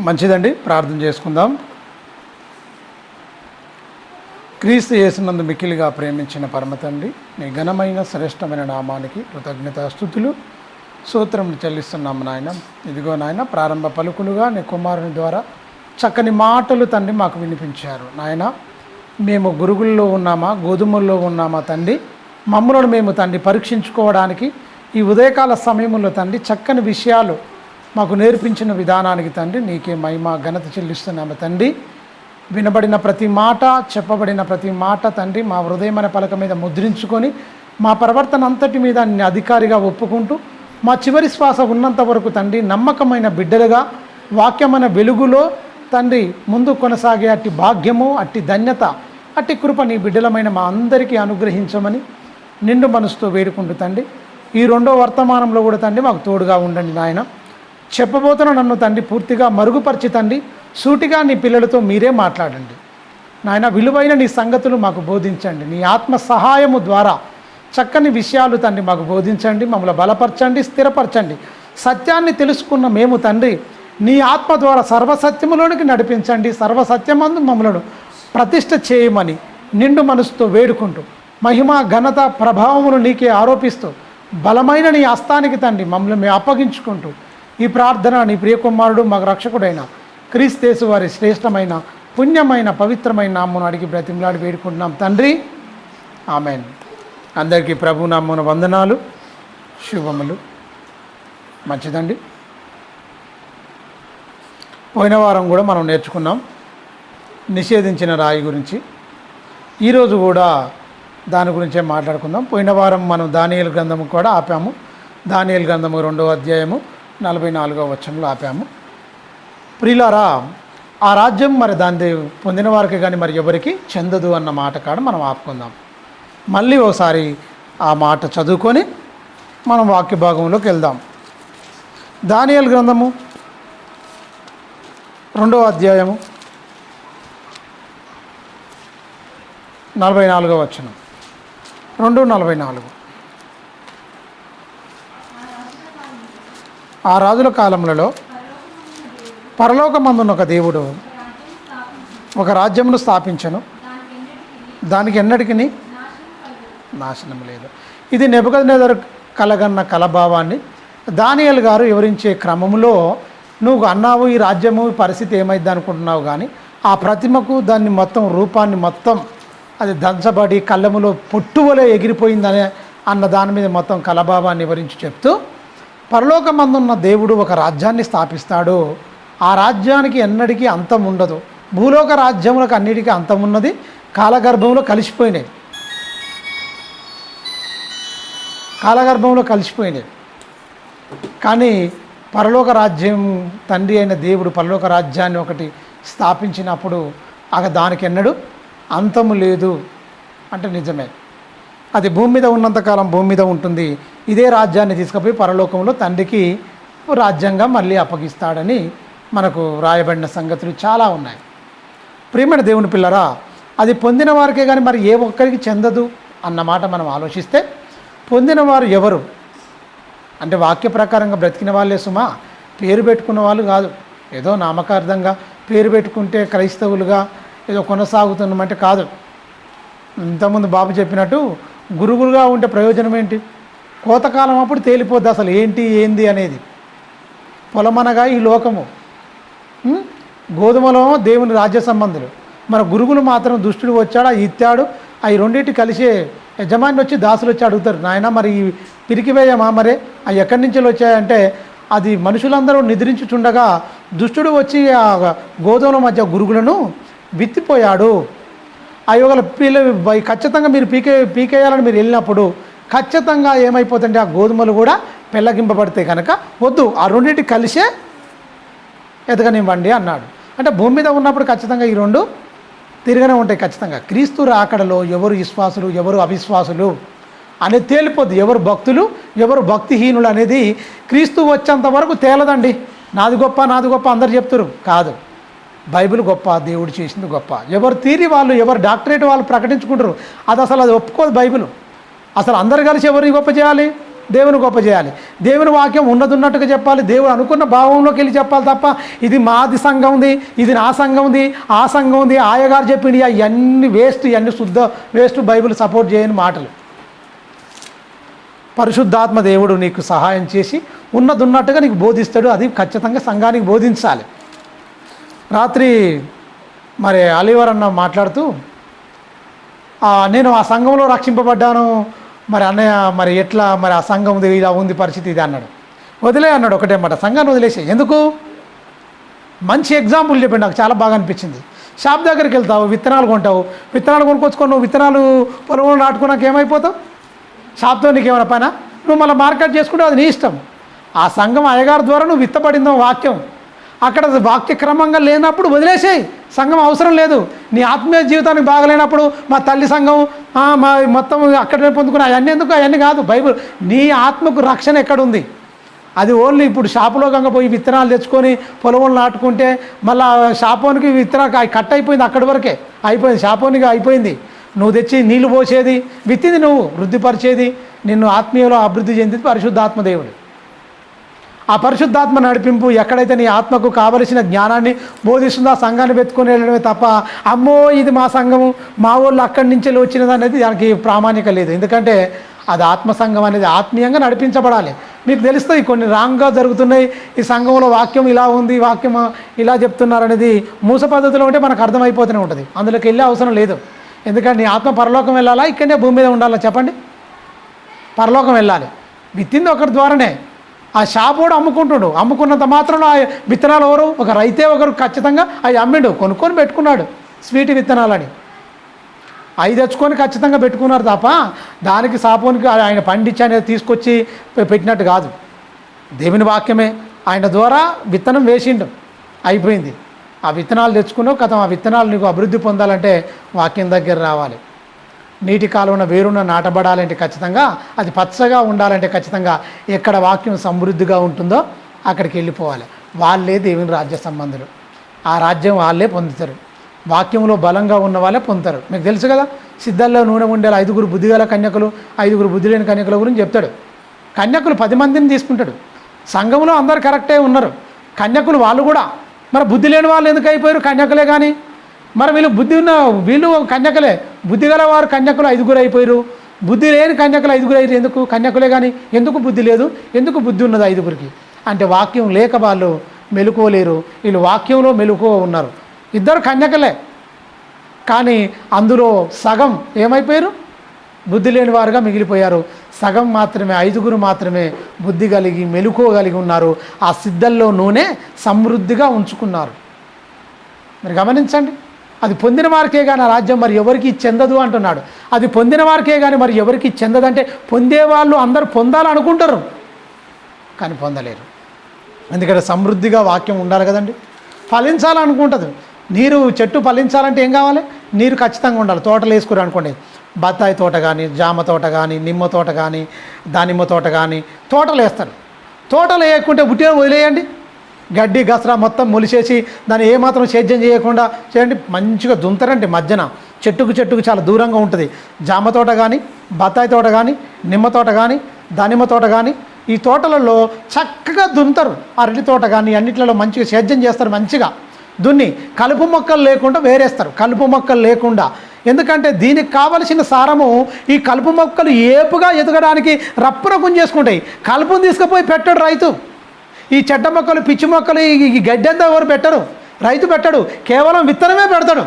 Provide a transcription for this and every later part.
మంచిదండి, ప్రార్థన చేసుకుందాం. క్రీస్తు యేసునందు మిక్కిలిగా ప్రేమించిన పరమతండ్రి, నీ ఘనమైన శ్రేష్టమైన నామానికి కృతజ్ఞతాస్తుతులు స్తోత్రములు చెల్లిస్తున్నాము నాయన. ఇదిగో నాయన, ప్రారంభ పలుకులుగా నీ కుమారుని ద్వారా చక్కని మాటలు తండ్రి మాకు వినిపించారు నాయన. మేము గురుగుల్లో ఉన్నామా, గోధుమల్లో ఉన్నామా తండ్రి, మమ్మలను మేము తండ్రి పరీక్షించుకోవడానికి ఈ ఉదయకాల సమయంలో తండ్రి చక్కని విషయాలు మాకు నేర్పించిన విధానానికి తండ్రి నీకే మహిమ ఘనత చెల్లిస్తున్నాము తండ్రి. వినబడిన ప్రతి మాట, చెప్పబడిన ప్రతి మాట తండ్రి మా హృదయమైన పలక మీద ముద్రించుకొని మా ప్రవర్తన అంతటి మీద నిన్ను అధికారిగా ఒప్పుకుంటూ మా చివరి శ్వాస ఉన్నంత వరకు తండ్రి నమ్మకమైన బిడ్డలుగా వాక్యమైన వెలుగులో తండ్రి ముందు కొనసాగే అట్టి భాగ్యము, అట్టి ధన్యత, అట్టి కృప నీ బిడ్డలమైన మా అందరికీ అనుగ్రహించమని నిండు మనసుతో వేడుకుంటూ తండ్రి ఈ రెండో వర్తమానంలో కూడా తండ్రి మాకు తోడుగా ఉండండి నాయన. చెప్పబోతున్న నన్ను తండ్రి పూర్తిగా మరుగుపరిచి తండ్రి సూటిగా నీ పిల్లలతో మీరే మాట్లాడండి నాయన. విలువైన నీ సంగతులు మాకు బోధించండి. నీ ఆత్మ సహాయము ద్వారా చక్కని విషయాలు తండ్రి మాకు బోధించండి, మమ్మల్ని బలపరచండి, స్థిరపరచండి. సత్యాన్ని తెలుసుకున్న మేము తండ్రి నీ ఆత్మ ద్వారా సర్వసత్యములోనికి నడిపించండి. సర్వసత్యమందు మమ్మలను ప్రతిష్ఠ చేయమని నిండు మనసుతో వేడుకుంటూ మహిమ ఘనత ప్రభావములు నీకే ఆరోపిస్తూ బలమైన నీ హస్తానికి తండ్రి మమ్మల్ని మేము అప్పగించుకుంటూ ఈ ప్రార్థన నీ ప్రియకుమారుడు మాకు రక్షకుడైన క్రీస్తు వారి శ్రేష్టమైన పుణ్యమైన పవిత్రమైన నామమును అడిగి బ్రతిమలాడి వేడుకుంటున్నాం తండ్రి, ఆమేన్. అందరికీ ప్రభు నామమున వందనాలు, శుభములు. మంచిదండి, పోయిన వారం కూడా మనం నేర్చుకున్నాం నిషేధించిన రాయి గురించి. ఈరోజు కూడా దాని గురించే మాట్లాడుకుందాం. పోయిన వారం మనం దానియేలు గ్రంథము కూడా ఆపాము. దానియేలు గ్రంథము 2వ అధ్యాయము 44వ వచనంలో ఆపాము. ప్రియులారా, ఆ రాజ్యం మరి దాన్ని పొందిన వారికి కానీ మరి ఎవరికి చెందదు అన్న మాట కాడ మనం ఆపుకుందాం. మళ్ళీ ఒకసారి ఆ మాట చదువుకొని మనం వాక్య భాగంలోకి వెళ్దాం. దానియేలు గ్రంథము 2వ అధ్యాయము 44వ వచనం, 2:44. ఆ రాజుల కాలములలో పరలోకమందున్న ఒక దేవుడు ఒక రాజ్యమును స్థాపించను, దానికి ఎన్నటికి నాశనం లేదు. ఇది నెబుకద్నెజరు కలగన్న కలభావాన్ని దానియేలు గారు వివరించే క్రమంలో నువ్వు అన్నావు ఈ రాజ్యము పరిస్థితి ఏమైంది అనుకుంటున్నావు, కానీ ఆ ప్రతిమకు దాన్ని మొత్తం రూపాన్ని మొత్తం అది దంచబడి కళ్ళములో పొట్టువలే ఎగిరిపోయిందనే అన్న దాని మీద మొత్తం కలభావాన్ని వివరించి చెప్తూ పరలోకమందున్న దేవుడు ఒక రాజ్యాన్ని స్థాపిస్తాడు. ఆ రాజ్యానికి ఎన్నటికీ అంతం ఉండదు. భూలోక రాజ్యములకు అన్నిటికీ అంతం ఉన్నది, కాలగర్భంలో కలిసిపోయినాయి. కానీ పరలోక రాజ్యం తండ్రి అయిన దేవుడు పరలోక రాజ్యాన్ని ఒకటి స్థాపించినప్పుడు దానికి ఎన్నడూ అంతము లేదు అంటే నిజమే. అది భూమి మీద ఉన్నంతకాలం భూమి మీద ఉంటుంది. ఇదే రాజ్యాన్ని తీసుకుపోయి పరలోకంలో తండ్రికి రాజ్యంగా మళ్ళీ అప్పగిస్తాడని మనకు రాయబడిన సంగతులు చాలా ఉన్నాయి. ప్రియమైన దేవుని పిల్లరా, అది పొందిన వారికే కానీ మరి ఏ ఒక్కరికి చెందదు అన్నమాట మనం ఆలోచిస్తే, పొందిన వారు ఎవరు అంటే వాక్య ప్రకారంగా బ్రతికిన వాళ్ళే సుమా, పేరు పెట్టుకున్న వాళ్ళు కాదు. ఏదో నామకార్థంగా పేరు పెట్టుకుంటే క్రైస్తవులుగా ఏదో కొనసాగుతున్నామంటే కాదు. ఇంతకుముందు బాబు చెప్పినట్టు గురువులుగా ఉంటే ప్రయోజనం ఏంటి? కోతకాలం అప్పుడు తేలిపోద్ది అసలు ఏంది అనేది. పొలమనగా ఈ లోకము, గోధుమలో దేవుని రాజ్య సంబంధులు. మన గురువులు మాత్రం దుష్టుడు వచ్చాడు ఇత్తాడు, అవి రెండింటి కలిసే యజమాని వచ్చి దాసులు వచ్చి అడుగుతారు, నాయన మరి ఈ పిరికివేయమా, మరే అవి ఎక్కడి నుంచి వచ్చాయంటే అది మనుషులందరూ నిద్రించుచుండగా దుష్టుడు వచ్చి ఆ గోధుమల మధ్య గురుగులను విత్తిపోయాడు. అవి ఒకవేళ ఖచ్చితంగా మీరు పీకేయాలని మీరు వెళ్ళినప్పుడు ఖచ్చితంగా ఏమైపోతుంటే ఆ గోధుమలు కూడా పెళ్ళగింపబడితే కనుక వద్దు, ఆ రెండింటి కలిసే ఎదగనివ్వండి అన్నాడు. అంటే భూమి మీద ఉన్నప్పుడు ఖచ్చితంగా ఈ రెండు తిరగనే ఉంటాయి ఖచ్చితంగా. క్రీస్తు రాకడలో ఎవరు విశ్వాసులు ఎవరు అవిశ్వాసులు అనేది తేలిపోద్ది. ఎవరు భక్తులు ఎవరు భక్తిహీనులు అనేది క్రీస్తు వచ్చేంత వరకు తేలదండి. నాది గొప్ప అందరు చెప్తారు, కాదు. బైబిల్ గొప్ప, దేవుడు చేసింది గొప్ప. ఎవరు థియరీ వాళ్ళు, ఎవరు డాక్టరేట్ వాళ్ళు ప్రకటించుకుంటారు, అది ఒప్పుకోదు బైబిల్. అసలు అందరు కలిసి ఎవరిని గొప్ప చేయాలి? దేవుని గొప్ప చేయాలి. దేవుని వాక్యం ఉన్నట్టుగా చెప్పాలి. దేవుడు అనుకున్న భావంలోకి వెళ్ళి చెప్పాలి తప్ప ఇది మాది సంఘం ఉంది, ఇది నా సంఘం ఉంది, ఆ సంఘం ఉంది, ఆయగారు చెప్పింది ఇవన్నీ వేస్ట్, ఇవన్నీ శుద్ధ వేస్ట్, బైబిల్ సపోర్ట్ చేయని మాటలు. పరిశుద్ధాత్మ దేవుడు నీకు సహాయం చేసి ఉన్నట్టుగా నీకు బోధిస్తాడు. అది ఖచ్చితంగా సంఘానికి బోధించాలి. రాత్రి మరి అలీవర్ అన్న మాట్లాడుతూ నేను ఆ సంఘంలో రక్షింపబడ్డాను, మరి అన్నయ్య మరి ఎట్లా, మరి ఆ సంఘం ఉంది, ఇలా ఉంది పరిస్థితి ఇది అన్నాడు. వదిలే అన్నాడు ఒకటే మాట, సంఘాన్ని వదిలేసే. ఎందుకు? మంచి ఎగ్జాంపుల్ చెప్పండి, నాకు చాలా బాగా అనిపించింది. షాప్ దగ్గరికి వెళ్తావు, విత్తనాలు కొంటావు, విత్తనాలు కొనుక్కొచ్చుకొని నువ్వు విత్తనాలు పొలంలో నాటుకున్నాక ఏమైపోతావు? షాప్తో నీకేమైనా పైన నువ్వు మళ్ళీ మార్కెట్ చేసుకుంటే అది నీ ఇష్టం. ఆ సంఘం అయ్యగారి ద్వారా నువ్వు విత్తపడిందో వాక్యం, అక్కడ వాక్య క్రమంగా లేనప్పుడు వదిలేసేయి, సంఘం అవసరం లేదు. నీ ఆత్మీయ జీవితానికి బాగలేనప్పుడు మా తల్లి సంఘం మా మొత్తం అక్కడే పొందుకుని అవన్నీ ఎందుకు, అవన్నీ కాదు. బైబిల్ నీ ఆత్మకు రక్షణ ఎక్కడుంది? అది ఓన్లీ ఇప్పుడు షాపులో గంగ పోయి విత్తనాలు తెచ్చుకొని పొలంలో నాటుకుంటే మళ్ళీ షాపోనికి విత్తనాలు కట్ అయిపోయింది, అక్కడి వరకే అయిపోయింది, షాపోనికి అయిపోయింది. నువ్వు తెచ్చి నీళ్లు పోసేది, విత్తింది నువ్వు వృద్ధిపరిచేది, నిన్ను ఆత్మీయలో అభివృద్ధి చెందింది పరిశుద్ధాత్మ దేవుడు. ఆ పరిశుద్ధాత్మ నడిపింపు ఎక్కడైతే నీ ఆత్మకు కావలసిన జ్ఞానాన్ని బోధిస్తుందో ఆ సంఘాన్ని వెతుకొని వెళ్ళడమే తప్ప అమ్మో ఇది మా సంఘము, మా వాళ్ళు అక్కడి నుంచి వచ్చినది అనేది దానికి ప్రామాణిక లేదు. ఎందుకంటే అది ఆత్మ సంఘం అనేది ఆత్మీయంగా నడిపించబడాలి. మీకు తెలుస్తుంది కొన్ని రాంగ్గా జరుగుతున్నాయి, ఈ సంఘంలో వాక్యం ఇలా ఉంది, వాక్యం ఇలా చెప్తున్నారు అనేది మూస పద్ధతిలో ఉంటే మనకు అర్థమైపోతూనే ఉంటుంది. అందులోకి వెళ్ళే అవసరం లేదు. ఎందుకంటే నీ ఆత్మ పరలోకం వెళ్ళాలా, ఇక్కడనే భూమి మీద ఉండాలా? చెప్పండి. పరలోకం వెళ్ళాలి. విత్తింది ఒకరి ద్వారానే. ఆ షాపోడు అమ్ముకున్నంత మాత్రంలో ఆ విత్తనాలు ఎవరు? ఒక రైతే ఒకరు ఖచ్చితంగా అవి అమ్మిండు, కొనుక్కొని పెట్టుకున్నాడు స్వీట్ విత్తనాలని. అవి తెచ్చుకొని ఖచ్చితంగా పెట్టుకున్నారు తప్ప దానికి షాపోనికి ఆయన పండించి అనేది తీసుకొచ్చి పెట్టినట్టు కాదు. దేవుని వాక్యమే ఆయన ద్వారా విత్తనం వేసిండు, అయిపోయింది. ఆ విత్తనాలు తెచ్చుకున్నావు కథ. ఆ విత్తనాలు నీకు అభివృద్ధి పొందాలంటే వాక్యం దగ్గర రావాలి. నీటి కాలువన వేరున నాటబడాలంటే ఖచ్చితంగా అది పచ్చగా ఉండాలంటే ఖచ్చితంగా ఎక్కడ వాక్యం సమృద్ధిగా ఉంటుందో అక్కడికి వెళ్ళిపోవాలి. వాళ్ళే దేవుని రాజ్య సంబంధులు. ఆ రాజ్యం వాళ్ళే పొందుతారు. వాక్యంలో బలంగా ఉన్న వాళ్ళే పొందుతారు. మీకు తెలుసు కదా, సిద్ధల్లో నూనె ఉండేలా 5 బుద్ధిగల కన్యకులు, 5 బుద్ధి లేని కన్యకుల గురించి చెప్తాడు. కన్యకులు 10 మందిని తీసుకుంటాడు. సంఘంలో అందరు కరెక్టే ఉన్నారు, కన్యకులు వాళ్ళు కూడా. మరి బుద్ధి లేని వాళ్ళు ఎందుకు అయిపోయారు? కన్యకులే కానీ. మరి వీళ్ళు కన్యకలే. బుద్ధి గల వారు కన్యకులు 5 అయిపోయారు, బుద్ధి లేని కన్యకులు 5 అయ్యారు. ఎందుకు? కన్యకులే కానీ. ఎందుకు బుద్ధి లేదు? ఎందుకు బుద్ధి ఉన్నది 5కి? అంటే వాక్యం లేక వాళ్ళు మెలుకోలేరు, వీళ్ళు వాక్యంలో మెలుకో ఉన్నారు. 2 కన్యకలే కానీ అందులో సగం ఏమైపోయారు? బుద్ధి లేని వారుగా మిగిలిపోయారు. సగం మాత్రమే 5 మాత్రమే బుద్ధి కలిగి మెలుకోగలిగి ఉన్నారు. ఆ సిద్ధల్లో నూనె సమృద్ధిగా ఉంచుకున్నారు. మరి గమనించండి, అది పొందిన వారికే కానీ ఆ రాజ్యం మరి ఎవరికి చెందదు అంటున్నాడు. అది పొందిన వారికే కానీ మరి ఎవరికి చెందదంటే పొందేవాళ్ళు అందరూ పొందాలనుకుంటారు కానీ పొందలేరు. ఎందుకంటే సమృద్ధిగా వాక్యం ఉండాలి కదండి. ఫలించాలనుకుంటుంది. చెట్టు ఫలించాలంటే ఏం కావాలి? నీరు ఖచ్చితంగా ఉండాలి. తోటలు వేసుకుని అనుకోండి, బత్తాయి తోట కానీ, జామ తోట కానీ, నిమ్మ తోట కానీ, దానిమ్మ తోట కానీ తోటలు వేస్తారు. తోటలు వేయకుంటే ఉట్టిగా వదిలేయండి, గడ్డి గసరా మొత్తం మొలిసేసి దాన్ని ఏమాత్రం సేద్యం చేయకుండా చేయండి. మంచిగా దుంతరండి మధ్యన, చెట్టుకు చాలా దూరంగా ఉంటుంది. జామ తోట కానీ, బత్తాయి తోట కానీ, నిమ్మ తోట కానీ, దానిమ్మ తోట కానీ, ఈ తోటలలో చక్కగా దుంతారు. అరటి తోట కానీ అన్నిట్లలో మంచిగా సేద్యం చేస్తారు. మంచిగా దున్ని కలుపు మొక్కలు లేకుండా వేరేస్తారు. కలుపు మొక్కలు లేకుండా, ఎందుకంటే దీనికి కావలసిన సారము ఈ కలుపు మొక్కలు ఏపుగా ఎదగడానికి రప్పున గుంజేసుకుంటాయి. కలుపుని తీసుకుపోయి పెట్టాడు రైతు. ఈ చెడ్డ మొక్కలు, పిచ్చి మొక్కలు, ఈ గడ్డంతా ఎవరు పెట్టరు, రైతు పెట్టడు, కేవలం విత్తనమే పెడతాడు.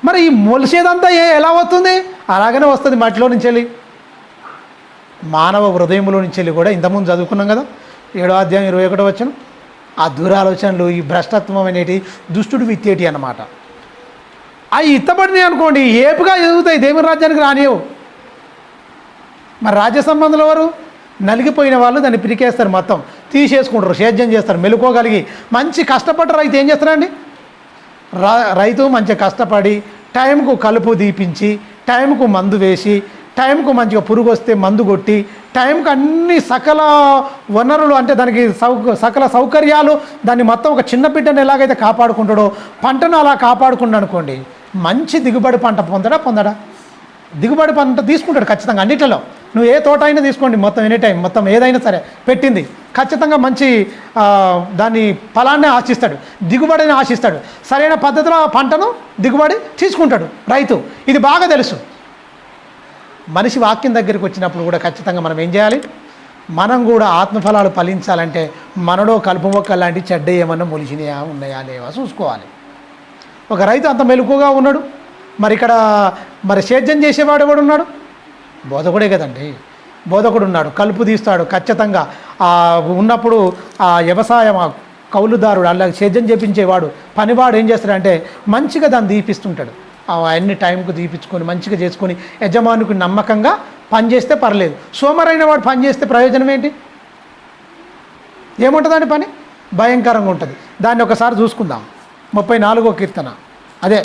మరి ఈ మొలిసేదంతా ఎలా వస్తుంది? అలాగనే వస్తుంది మట్టిలో నుంచి వెళ్ళి, మానవ హృదయంలో నుంచి వెళ్ళి కూడా. ఇంతకుముందు చదువుకున్నాం కదా 7వ అధ్యాయం 21వ వచనం. ఆ దురాలోచనలు, ఈ భ్రష్టత్వం అనేటి దుష్టుడు విత్తేటి అన్నమాట. అవి ఇత్తబడినాయి అనుకోండి, ఏపుగా ఎదుగుతాయి, దేవుని రాజ్యానికి రానియవు. మరి రాజ్య సంబంధులు ఎవరు? నలిగిపోయిన వాళ్ళు దాన్ని పిరికేస్తారు, మొత్తం తీసేసుకుంటారు, సేద్యం చేస్తారు. మెలుకోగలిగి మంచి కష్టపడ్డ రైతు ఏం చేస్తారండి? రైతు మంచిగా కష్టపడి టైంకు కలుపు దీపించి, టైంకు మందు వేసి, టైంకు మంచిగా పురుగు వస్తే మందు కొట్టి, టైంకు అన్ని సకల వనరులు అంటే దానికి సకల సౌకర్యాలు, దాన్ని మొత్తం ఒక చిన్న బిడ్డను ఎలాగైతే కాపాడుకుంటాడో పంటను అలా కాపాడుకుంటూ అనుకోండి, మంచి దిగుబడి పంట పొందడా? దిగుబడి పంట తీసుకుంటాడు ఖచ్చితంగా అన్నిట్లలో. నువ్వు ఏ తోట అయినా తీసుకోండి, మొత్తం ఎనీ టైం మొత్తం ఏదైనా సరే పెట్టింది ఖచ్చితంగా మంచి దాన్ని ఫలాన్ని ఆశిస్తాడు, దిగుబడిని ఆశిస్తాడు. సరైన పద్ధతిలో ఆ పంటను దిగుబడి తీసుకుంటాడు రైతు. ఇది బాగా తెలుసు. మనిషి వాక్యం దగ్గరికి వచ్చినప్పుడు కూడా ఖచ్చితంగా మనం ఏం చేయాలి? మనం కూడా ఆత్మఫలాలు ఫలించాలంటే మనలో కలుపు మొక్కలు లాంటి చెడ్డ ఏమన్నా మొలిచినాయా ఉన్నాయా లేవా చూసుకోవాలి. ఒక రైతు అంత మెలకుగా ఉన్నాడు, మరి ఇక్కడ మరి సేద్యం చేసేవాడు ఎవడు ఉన్నాడు? బోధకుడే కదండి. బోధకుడు ఉన్నాడు, కలుపు తీస్తాడు ఖచ్చితంగా. ఉన్నప్పుడు ఆ వ్యవసాయం కౌలుదారుడు అలా సేద్యం చేపించేవాడు పనివాడు ఏం చేస్తాడంటే మంచిగా దాన్ని దీపిస్తుంటాడు. అన్ని టైంకు దీపించుకొని మంచిగా చేసుకొని యజమానికి నమ్మకంగా పనిచేస్తే పర్లేదు. సోమరైన వాడు పని చేస్తే ప్రయోజనం ఏంటి? ఏముంటుందండి పని? భయంకరంగా ఉంటుంది. దాన్ని ఒకసారి చూసుకుందాం. 34వ కీర్తన, అదే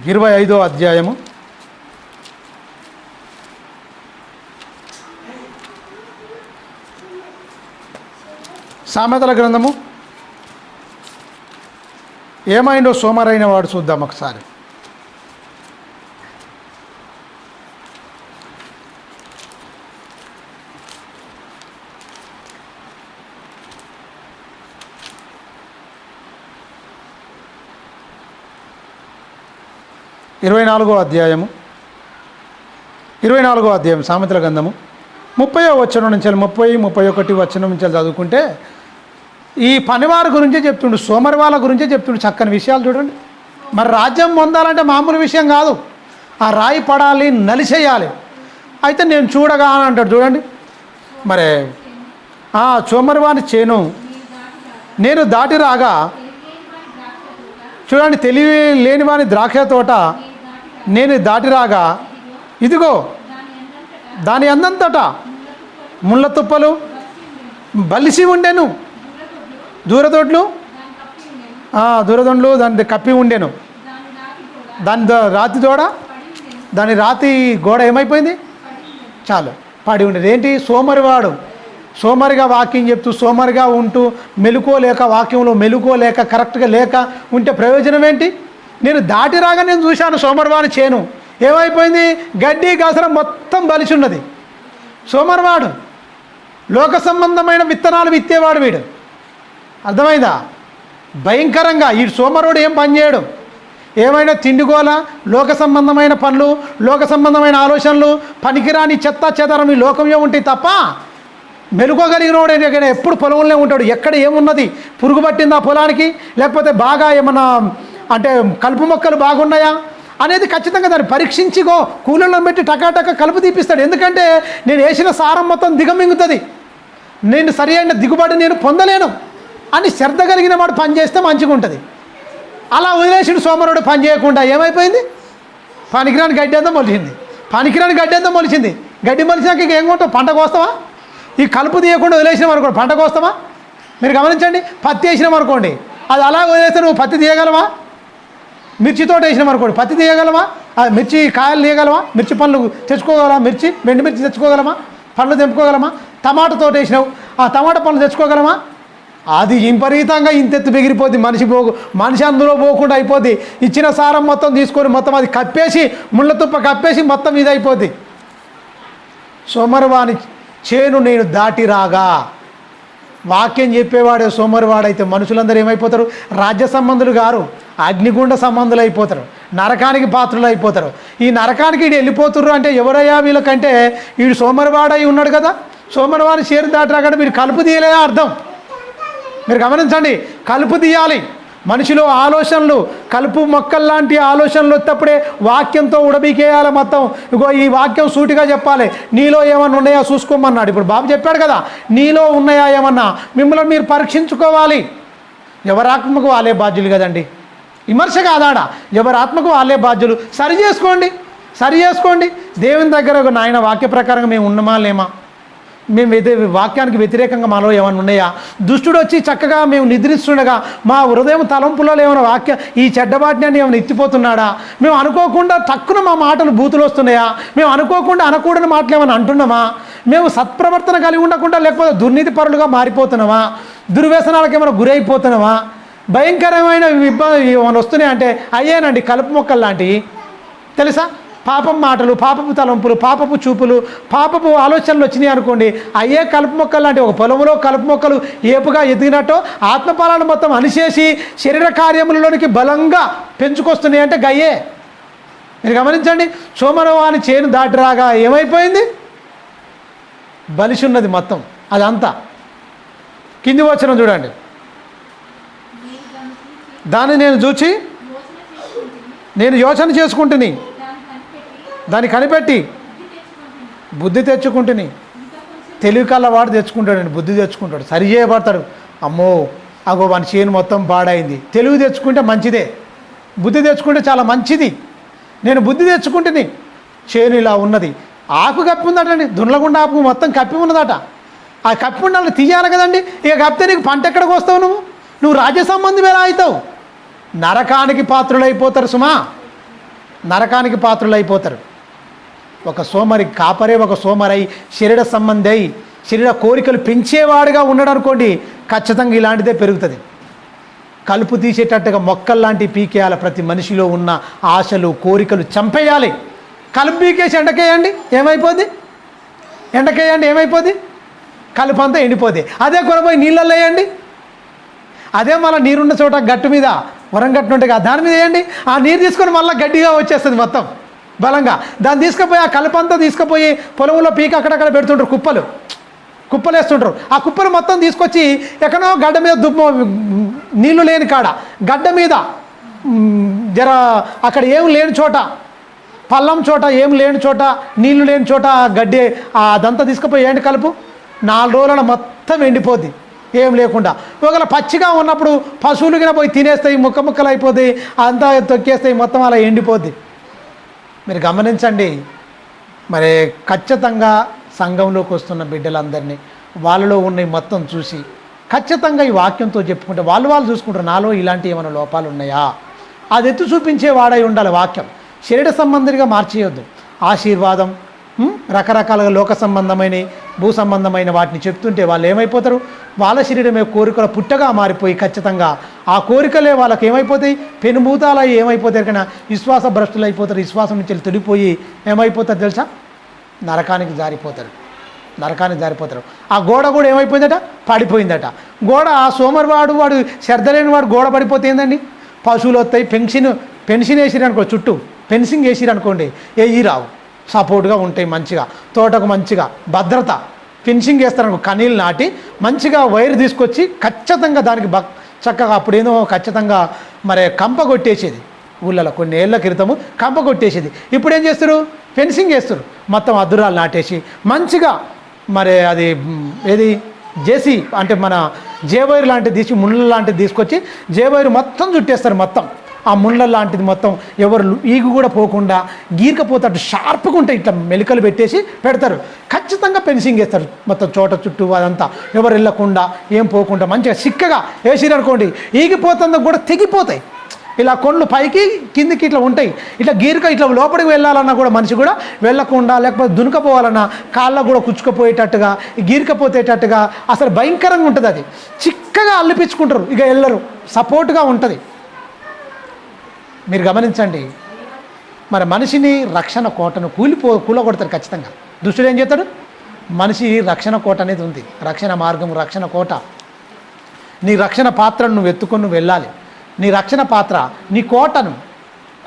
25వ అధ్యాయము, సామెతల గ్రంథము. ఏమైందో సోమరైన వాడు చూద్దాం ఒకసారి. ఇరవై నాలుగో అధ్యాయం సామెతల గ్రంథము 30వ వచనం నుంచి 31 వచనం నుంచి చదువుకుంటే ఈ పనివారి గురించే చెప్తుండు, సోమరి వాళ్ళ గురించే చెప్తుండు. చక్కని విషయాలు చూడండి. మరి రాజ్యం పొందాలంటే మామూలు విషయం కాదు. ఆ రాయి పడాలి, నలిసేయాలి. అయితే నేను చూడగా అని అంటాడు చూడండి. మరి సోమరివాని చేను నేను దాటి రాగా, చూడండి, తెలివి లేని వాని ద్రాక్ష తోట నేను దాటి రాగా, ఇదిగో దాని అందంతట ముళ్ళ తుప్పలు బలిసి ఉండెను, దూరదొడ్లు దాని కప్పి ఉండెను. దాని రాతి తోడ, దాని రాతి గోడ ఏమైపోయింది? చాలు పడి ఉండేది. ఏంటి? సోమరివాడు సోమరిగా వాక్యం చెప్తూ సోమరిగా ఉంటూ మెలుకోలేక, వాక్యంలో మెలుకోలేక, కరెక్ట్గా లేక ఉంటే ప్రయోజనం ఏంటి? నేను దాటి రాగా నేను చూశాను సోమరివాని చేను ఏమైపోయింది? గడ్డి గసరం మొత్తం బలిసి ఉన్నది. సోమరివాడు లోక సంబంధమైన విత్తనాలు విత్తేవాడు వీడు. అర్థమైందా? భయంకరంగా ఈ సోమరుడు ఏం పని చేయడు. ఏమైనా తిండిగోల, లోక సంబంధమైన పనులు, లోక సంబంధమైన ఆలోచనలు, పనికిరాని చెత్త చెదరం ఈ లోకంలో ఉంటాయి తప్ప మెలుకోగలిగినోడే ఎప్పుడు పొలంలో ఉంటాడు. ఎక్కడ ఏమున్నది? పురుగు పట్టిందా పొలానికి, లేకపోతే బాగా ఏమన్నా అంటే కలుపు మొక్కలు బాగున్నాయా అనేది ఖచ్చితంగా దాన్ని పరీక్షించిగో కూలల్లో పెట్టి టకాటక కలుపు తీపిస్తాడు. ఎందుకంటే నేను వేసిన సారం మొత్తం దిగమింగుతుంది, నేను సరి అయిన దిగుబడి నేను పొందలేను అని శ్రద్ధ కలిగిన వాడు పని చేస్తే మంచిగా ఉంటుంది. అలా వదిలేసిన సోమరుడు పని చేయకుండా ఏమైపోయింది? పనికిరాని గడ్డి అంతా మొలిచింది. గడ్డి మొలిచినాక ఇక ఏం కొంటావు? పంట కోస్తావా? ఈ కలుపు తీయకుండా వదిలేసినాం అనుకోండి, పంట కోస్తావా? మీరు గమనించండి. పత్తి వేసినాం అనుకోండి, అది అలా వదిలేస్తే నువ్వు పత్తి తీయగలవా? మిర్చి తోట వేసినాం అనుకోండి, పత్తి తీయగలవా? మిర్చి కాయలు తీయగలవా? మిర్చి పండ్లు తెచ్చుకోగలవా? వెండి మిర్చి తెచ్చుకోగలమా? పండ్లు తెంపుకోగలమా? టమాటా తోట వేసినావు, ఆ టమాటా పండ్లు తెచ్చుకోగలమా? అది విపరీతంగా ఇంతెత్తు బెగిరిపోద్ది. మనిషి అందులో పోకుండా అయిపోద్ది. ఇచ్చిన సారం మొత్తం తీసుకొని మొత్తం అది కప్పేసి, ముళ్ళ తుప్ప కప్పేసి మొత్తం ఇది అయిపోద్ది. సోమరివాని చేను నేను దాటి రాగా, వాక్యం చెప్పేవాడే సోమరివాడైతే మనుషులందరూ ఏమైపోతారు? రాజ్య సంబంధులు గారు, అగ్నిగుండ సంబంధులు అయిపోతారు, నరకానికి పాత్రలు అయిపోతారు. ఈ నరకానికి వీడు వెళ్ళిపోతుర్రు అంటే ఎవరయ్యా వీళ్ళకంటే వీడు సోమరివాడై ఉన్నాడు కదా. సోమరివాని చేరు దాటి రాగానే మీరు కలుపు తీయలేదా అర్థం. మీరు గమనించండి, కలుపు తీయాలి. మనిషిలో ఆలోచనలు, కలుపు మొక్కల్లాంటి ఆలోచనలు వచ్చేటప్పుడే వాక్యంతో ఉడబీకేయాలి మొత్తం. ఇగో ఈ వాక్యం సూటిగా చెప్పాలి. నీలో ఏమన్నా ఉన్నాయా చూసుకోమన్నాడు. ఇప్పుడు బాబు చెప్పాడు కదా, నీలో ఉన్నాయా ఏమన్నా, మిమ్మల్ని మీరు పరీక్షించుకోవాలి. ఎవరి ఆత్మకు వాళ్ళే బాధ్యులు కదండి. విమర్శ కాదాడా, ఎవరి ఆత్మకు వాళ్ళే బాధ్యులు. సరి చేసుకోండి. దేవుని దగ్గర నాయన వాక్య ప్రకారంగా మేము ఉన్నమా లేమా, మేము వాక్యానికి వ్యతిరేకంగా మాలో ఏమైనా ఉన్నాయా, దుష్టుడు వచ్చి చక్కగా మేము నిద్రిస్తుండగా మా హృదయం తలంపులలో ఏమైనా ఈ చెడ్డబాట్యాన్ని ఏమైనా ఎత్తిపోతున్నాడా, మేము అనుకోకుండా తక్కువ మా మాటలు బూతులు వస్తున్నాయా, మేము అనుకోకుండా అనకూడని మాటలు ఏమైనా అంటున్నామా, మేము సత్ప్రవర్తన కలిగి ఉండకుండా లేకపోతే దుర్నీతి పరులుగా మారిపోతున్నామా, దుర్వ్యసనాలకు ఏమైనా గురైపోతున్నామా, భయంకరమైన ఇబ్బంది వస్తున్నాయి అంటే అయ్యేనండి కలుపు మొక్కలు లాంటివి తెలుసా. పాపం మాటలు, పాపపు తలంపులు, పాపపు చూపులు, పాపపు ఆలోచనలు వచ్చినాయి అనుకోండి, అయ్యే కలుపు మొక్కలు లాంటి. ఒక పొలంలో కలుపు మొక్కలు ఏపుగా ఎదిగినట్టు ఆత్మఫలాన్ని మొత్తం అనిచేసి శరీర కార్యములలోనికి బలంగా పెంచుకొస్తున్నాయి అంటే గయ్యే. మీరు గమనించండి, సోమరవాని చేను దాటి రాగా ఏమైపోయింది, బలిసి ఉన్నది మొత్తం అదంతా. కింది వచనం చూడండి, దాన్ని నేను చూచి నేను యోచన చేసుకుంటుని, దాన్ని కనిపెట్టి బుద్ధి తెచ్చుకుంటుని. తెలివి కల్లవాడు తెచ్చుకుంటాడండి, బుద్ధి తెచ్చుకుంటాడు, సరి చేయబడతాడు. అమ్మో అగో వాని చేను మొత్తం పాడైంది. తెలివి తెచ్చుకుంటే మంచిదే, బుద్ధి తెచ్చుకుంటే చాలా మంచిది. నేను బుద్ధి తెచ్చుకుంటుని, చేను ఇలా ఉన్నది, ఆకు కప్పి ఉందటండి, దున్నలగుండా ఆకు మొత్తం కప్పి ఉన్నదట. ఆ కప్పి ఉండాలని తీయాలి కదండి. ఇక కప్పితే నీకు పంట ఎక్కడికి వస్తావు, నువ్వు రాజ్య సంబంధం ఎలా అవుతావు? నరకానికి పాత్రులైపోతారు సుమా, నరకానికి పాత్రులైపోతారు. ఒక సోమరి కాపరే ఒక సోమరై శరీర సంబంధై శరీర కోరికలు పెంచేవాడుగా ఉన్నాడు అనుకోండి, ఖచ్చితంగా ఇలాంటిదే పెరుగుతుంది. కలుపు తీసేటట్టుగా మొక్కల్లాంటివి పీకేయాలి. ప్రతి మనిషిలో ఉన్న ఆశలు కోరికలు చంపేయాలి. కలుపు పీకేసి ఎండకేయండి ఏమైపోద్ది, ఎండకేయండి ఏమైపోద్ది, కలుపు అంతా ఎండిపోద్ది. అదే కొనపోయి నీళ్ళల్లో వేయండి, అదే మళ్ళీ నీరున్న చోట గట్టు మీద వరంగట్టు ఉంటాయి కదా దాని మీద వేయండి, ఆ నీరు తీసుకొని మళ్ళీ గట్టిగా వచ్చేస్తుంది మొత్తం బలంగా. దాన్ని తీసుకుపోయి ఆ కలుపంతా తీసుకుపోయి పొలంలో పీక అక్కడక్కడ పెడుతుంటారు, కుప్పలు వేస్తుంటారు. ఆ కుప్పలు మొత్తం తీసుకొచ్చి ఎక్కడో గడ్డ మీద నీళ్లు లేని కాడ గడ్డ మీద జర అక్కడ ఏం లేని చోట, పల్లం చోట, ఏం లేని చోట, నీళ్లు లేని చోట గడ్డి అదంతా తీసుకుపోయి ఏంటి కలుపు 4 రోజుల మొత్తం ఎండిపోద్ది ఏం లేకుండా. ఒకవేళ పచ్చిగా ఉన్నప్పుడు పశువులు కింద పోయి తినేస్తాయి, ముక్కలు అయిపోతాయి, అంతా తొక్కేస్తాయి, మొత్తం అలా ఎండిపోద్ది. మీరు గమనించండి. మరి ఖచ్చితంగా సంఘంలోకి వస్తున్న బిడ్డలందరినీ వాళ్ళలో ఉన్నవి మొత్తం చూసి ఖచ్చితంగా ఈ వాక్యంతో చెప్పుకుంటే వాళ్ళు చూసుకుంటారు, నాలో ఇలాంటి ఏమైనా లోపాలు ఉన్నాయా, అది ఎత్తు చూపించే వాడై ఉండాలి. వాక్యం శరీర సంబంధిగా మార్చేయొద్దు. ఆశీర్వాదం రకరకాలుగా లోక సంబంధమైన భూ సంబంధమైన వాటిని చెప్తుంటే వాళ్ళు ఏమైపోతారు, వాళ్ళ శరీరమే కోరికల పుట్టగా మారిపోయి ఖచ్చితంగా ఆ కోరికలే వాళ్ళకి ఏమైపోతాయి, పెనుభూతాలు ఏమైపోతారు కన్నా విశ్వాస భ్రష్టులు అయిపోతారు. విశ్వాసం నుంచి తొలిపోయి ఏమైపోతారు తెలుసా, నరకానికి జారిపోతారు, నరకానికి జారిపోతారు. ఆ గోడ కూడా ఏమైపోయిందట, పడిపోయిందట. గోడ ఆ సోమరివాడు వాడు శ్రద్ధ లేని వాడు గోడ పడిపోతే ఏందండి, పశువులు వస్తాయి, పెన్షన్ వేసిరనుకో, చుట్టూ ఫెన్సింగ్ వేసిరనుకోండి, ఏ రావు, సపోర్ట్గా ఉంటాయి మంచిగా, తోటకు మంచిగా భద్రత. ఫినిషింగ్ వేస్తారనుకో, కనీళ్ళు నాటి మంచిగా వైర్ తీసుకొచ్చి ఖచ్చితంగా దానికి చక్కగా అప్పుడేదో ఖచ్చితంగా మరి కంప కొట్టేసేది. ఊళ్ళలో కొన్ని ఏళ్ల క్రితము కంప కొట్టేసేది. ఇప్పుడు ఏం చేస్తారు, ఫెన్సింగ్ వేస్తారు, మొత్తం అద్దురాలు నాటేసి మంచిగా మరి అది ఏది జేసీ అంటే మన జేవైర్ లాంటిది తీసి ముళ్ళ లాంటిది తీసుకొచ్చి జేవైర్ మొత్తం చుట్టేస్తారు. మొత్తం ఆ ముళ్ళ లాంటిది మొత్తం ఎవరు ఈగు కూడా పోకుండా గీరకపోతాడు షార్ప్గా ఉంటాయి, ఇట్లా మెలికలు పెట్టేసి పెడతారు. ఖచ్చితంగా ఫెన్సింగ్ వేస్తారు మొత్తం చోట చుట్టూ, అదంతా ఎవరు వెళ్ళకుండా ఏం పోకుండా మంచిగా చిక్కగా వేసిరనుకోండి, ఈగిపోతుందో కూడా తెగిపోతాయి. ఇలా కొండ్లు పైకి కిందికి ఇట్లా ఉంటాయి. ఇట్లా గీరక ఇట్లా లోపలికి వెళ్ళాలన్నా కూడా మనిషి కూడా వెళ్ళకుండా, లేకపోతే దునకపోవాలన్నా కాళ్ళకు కూడా కుచ్చుకపోయేటట్టుగా గీరకపోతేటట్టుగా అసలు భయంకరంగా ఉంటుంది. అది చిక్కగా అల్లిపించుకుంటారు, ఇక వెళ్ళరు, సపోర్ట్గా ఉంటుంది. మీరు గమనించండి. మరి మనిషిని రక్షణ కోటను కూలగొడతారు ఖచ్చితంగా. దుష్టుడు ఏం చేస్తాడు, మనిషి రక్షణ కోట అనేది ఉంది, రక్షణ మార్గం, రక్షణ కోట. నీ రక్షణ పాత్రను నువ్వు ఎత్తుకొని నువ్వు వెళ్ళాలి. నీ రక్షణ పాత్ర, నీ కోటను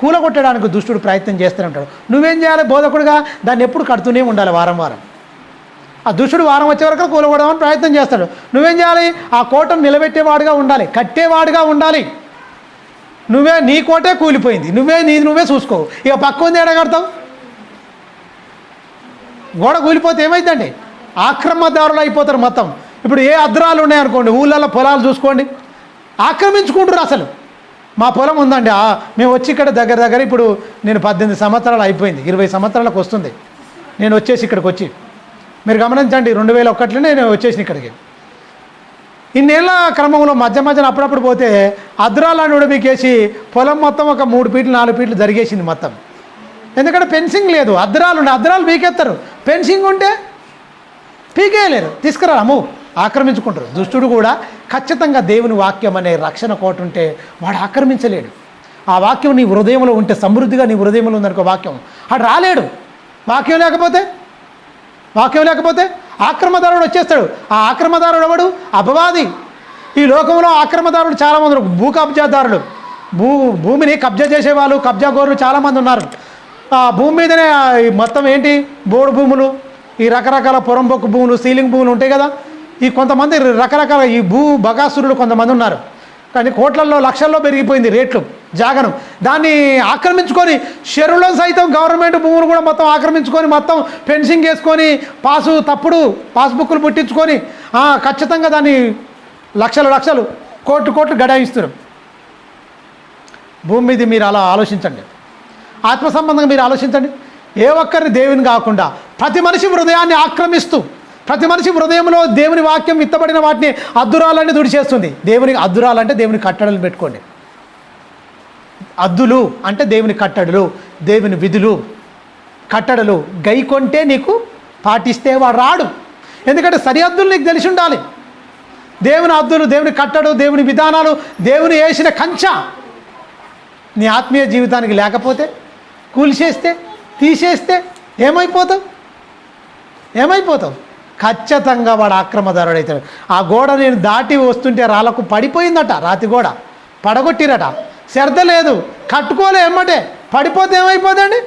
కూలగొట్టడానికి దుష్టుడు ప్రయత్నం చేస్తూనే ఉంటాడు. నువ్వేం చేయాలి, బోధకుడుగా దాన్ని ఎప్పుడు కడుతూనే ఉండాలి. వారం వారం ఆ దుష్టుడు వారం వచ్చే వరకు కూలగొడదామని ప్రయత్నం చేస్తాడు. నువ్వేం చేయాలి, ఆ కోటను నిలబెట్టేవాడుగా ఉండాలి, కట్టేవాడుగా ఉండాలి. నీ కోటే కూలిపోయింది, నువ్వే చూసుకోవు, ఇక పక్క ఉంది ఎడగడతావు. గోడ కూలిపోతే ఏమైందండి, ఆక్రమణదారులు అయిపోతారు మొత్తం. ఇప్పుడు ఏ అద్రాలు ఉన్నాయనుకోండి, ఊళ్ళల్లో పొలాలు చూసుకోండి, ఆక్రమించుకుంటారు. అసలు మా పొలం ఉందండి, మేము వచ్చి ఇక్కడ దగ్గర ఇప్పుడు నేను 18 సంవత్సరాలు అయిపోయింది, 20 సంవత్సరాలకు వస్తుంది నేను వచ్చేసి ఇక్కడికి వచ్చి. మీరు గమనించండి, 2001లోనే నేను వచ్చేసిన ఇక్కడికి. ఇన్నేళ్ళ క్రమంలో మధ్యన అప్పుడప్పుడు పోతే అద్రాలను ఉడబీకేసి పొలం మొత్తం ఒక 3 ఫీట్లు 4 ఫీట్లు జరిగేసింది మొత్తం. ఎందుకంటే ఫెన్సింగ్ లేదు, అద్రాలు పీకేస్తారు. ఫెన్సింగ్ ఉంటే పీకేయలేరు, తీసుకురా అమ్ము, ఆక్రమించుకుంటారు. దుష్టుడు కూడా ఖచ్చితంగా దేవుని వాక్యం అనే రక్షణ కోట ఉంటే వాడు ఆక్రమించలేడు. ఆ వాక్యం నీ హృదయంలో ఉంటే, సమృద్ధిగా నీ హృదయంలో ఉందనుకో వాక్యం, వాడు రాలేడు. వాక్యం లేకపోతే ఆక్రమదారుడు వచ్చేస్తాడు. ఆ ఆక్రమదారుడు ఎవడు? అపవాది. ఈ లోకంలో ఆక్రమదారుడు చాలామంది, భూ కబ్జాదారులు, భూమిని కబ్జా చేసేవాళ్ళు, కబ్జాగోరులు చాలామంది ఉన్నారు. ఆ భూమి మీదనే మొత్తం ఏంటి, బోర్డు భూములు, ఈ రకరకాల పొరంబొక్కు భూములు, సీలింగ్ భూములు ఉంటాయి కదా, ఈ కొంతమంది రకరకాల ఈ బగాసురులు కొంతమంది ఉన్నారు. కానీ కోట్లల్లో లక్షల్లో పెరిగిపోయింది రేట్లు జాగను. దాన్ని ఆక్రమించుకొని చెరువులో సైతం గవర్నమెంట్ భూములు కూడా మొత్తం ఆక్రమించుకొని, మొత్తం ఫెన్సింగ్ వేసుకొని, తప్పుడు పాస్బుక్లు పుట్టించుకొని ఖచ్చితంగా దాన్ని లక్షలు కోట్లు గడాయిస్తున్నారు. భూమి మీద మీరు అలా ఆలోచించండి. ఆత్మ సంబంధంగా మీరు ఆలోచించండి. ఏ ఒక్కరిని దేవుని కాకుండా ప్రతి మనిషి హృదయాన్ని ఆక్రమిస్తూ, ప్రతి మనిషి హృదయంలో దేవుని వాక్యం విత్తబడిన వాటిని అద్దురాలన్నీ దుడిచేస్తుంది. దేవునికి అద్దురాలంటే దేవుని కట్టడలు పెట్టుకోండి. అద్దులు అంటే దేవుని కట్టడలు, దేవుని విధులు, కట్టడలు గైకొంటే నీకు పాటిస్తే వాడు రాడు. ఎందుకంటే సరిహద్దులు నీకు తెలిసి ఉండాలి. దేవుని హద్దులు, దేవుని కట్టడు, దేవుని విధానాలు, దేవుని వేసిన కంచ నీ ఆత్మీయ జీవితానికి లేకపోతే, కూల్చేస్తే, తీసేస్తే ఏమైపోతావు? ఖచ్చితంగా వాడు ఆక్రమదారుడు అవుతాడు. ఆ గోడ నేను దాటి వస్తుంటే రాళ్ళకు పడిపోయిందట, రాతి గోడ పడగొట్టిరట, శ్రద్ధ లేదు, కట్టుకోలే, ఎమ్మటే పడిపోతే ఏమైపోదండి?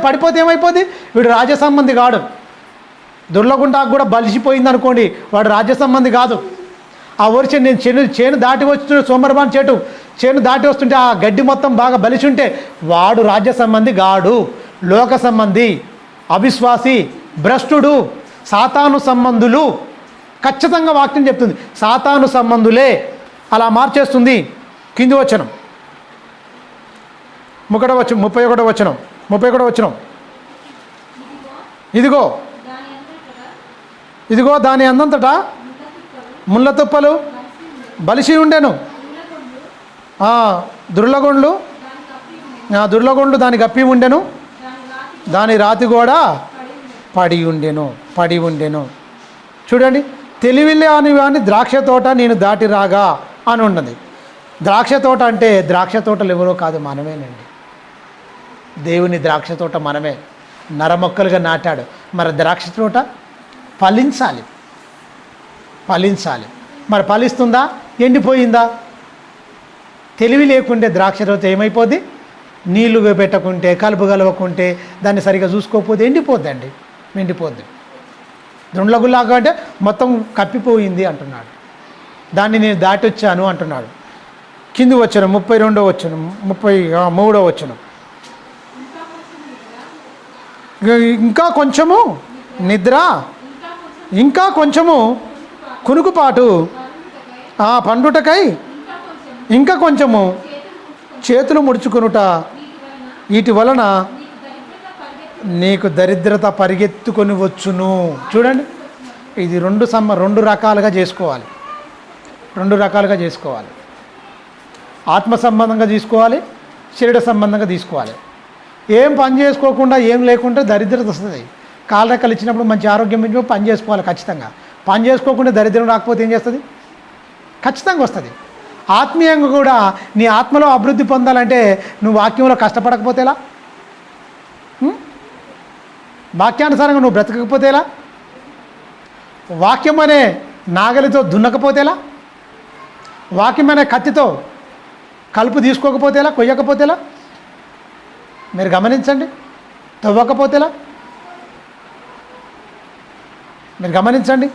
పడిపోతే ఏమైపోద్ది? వీడు రాజ్య సంబంధి కాడు. దుర్లగుండాకు కూడా బలిసిపోయింది అనుకోండి, వాడు రాజ్య సంబంధి కాదు. ఆ వర్షం నేను చేను దాటి వస్తుంటే, సోమరబాన్ చేను దాటి వస్తుంటే ఆ గడ్డి మొత్తం బాగా బలిసి ఉంటే వాడు రాజ్య సంబంధి గాడు, లోక సంబంధి, అవిశ్వాసి, భ్రష్టుడు, సాతాను సంబంధులు. ఖచ్చితంగా వాక్యం చెప్తుంది, సాతాను సంబంధులే అలా మార్చేస్తుంది. కింది వచనం 31వ వచనం. ఇదిగో దాని అందంతటా ముళ్ళ తుప్పలు బలిసి ఉండెను, దుర్లగొండ్లు దానికి కప్పి ఉండెను, దాని రాతి కూడా పడి ఉండెను. చూడండి, తెలివిలే అని ద్రాక్ష తోట నేను దాటి రాగా అని ఉన్నది. ద్రాక్ష తోట అంటే ద్రాక్ష తోటలు ఎవరో కాదు, మనమేనండి. దేవుని ద్రాక్ష తోట మనమే, నరమొక్కలుగా నాటాడు. మరి ద్రాక్ష తోట ఫలించాలి. మరి ఫలిస్తుందా? ఎండిపోయిందా? తెలివి లేకుంటే ద్రాక్ష తోట ఏమైపోద్ది? నీళ్లు పెట్టకుంటే, కలుపు కలవకుంటే, దాన్ని సరిగా చూసుకోకపోతే ఎండిపోద్ది. దొండ్లగుల్లాగా అంటే మొత్తం కప్పిపోయింది అంటున్నాడు. దాన్ని నేను దాటి వచ్చాను అంటున్నాడు. కింది వచ్చిన 32వ వచనం, 33వ వచనం. ఇంకా కొంచెము నిద్ర, ఇంకా కొంచెము కునుకుపాటు, పండుటకై ఇంకా కొంచెము చేతులు ముడుచుకొనుట, వీటి వలన నీకు దరిద్రత పరిగెత్తుకొని వచ్చును. చూడండి, ఇది రెండు రకాలుగా చేసుకోవాలి. ఆత్మ సంబంధంగా తీసుకోవాలి, శరీర సంబంధంగా తీసుకోవాలి. ఏం పని చేసుకోకుండా, ఏం లేకుండా దరిద్రత వస్తుంది. కాళ్ళ రెక్కలు ఇచ్చినప్పుడు మంచి ఆరోగ్యం పెంచి పని చేసుకోవాలి. ఖచ్చితంగా పని చేసుకోకుండా దరిద్రం రాకపోతే ఏం చేస్తుంది? ఖచ్చితంగా వస్తుంది. ఆత్మీయంగా కూడా నీ ఆత్మలో అభివృద్ధి పొందాలంటే నువ్వు వాక్యంలో కష్టపడకపోతే ఎలా? వాక్యానుసారంగా నువ్వు బ్రతకకపోతే ఎలా? వాక్యం అనే నాగలితో దున్నకపోతే ఎలా? వాక్యం అనే కత్తితో కలుపు తీసుకోకపోతే ఎలా? కొయ్యకపోతే ఎలా? మీరు గమనించండి. తవ్వకపోతే ఎలా? మీరు గమనించండి.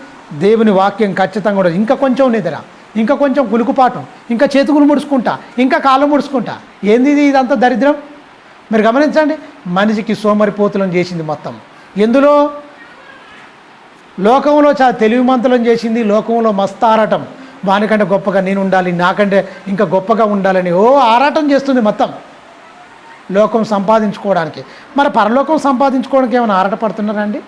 దేవుని వాక్యం ఖచ్చితంగా కూడా ఇంకా కొంచెం నిద్ర, ఇంకా కొంచెం కులుకుపాటం, ఇంకా చేతుకులు ముడుచుకుంటా, ఇంకా కాళ్ళు ముడుచుకుంటా. ఏంది ఇదంతా దరిద్రం? మీరు గమనించండి. మనిషికి సోమరిపోతులను చేసింది మొత్తం. ఎందులో? లోకంలో చాలా తెలివిమంతులను చేసింది. లోకంలో మస్తు ఆరాటం, వానికంటే గొప్పగా నేను ఉండాలి, నాకంటే ఇంకా గొప్పగా ఉండాలని ఆరాటం చేస్తుంది మొత్తం లోకం సంపాదించుకోవడానికి. మరి పరలోకం సంపాదించుకోవడానికి ఏమైనా ఆరాట పడుతున్నారండి?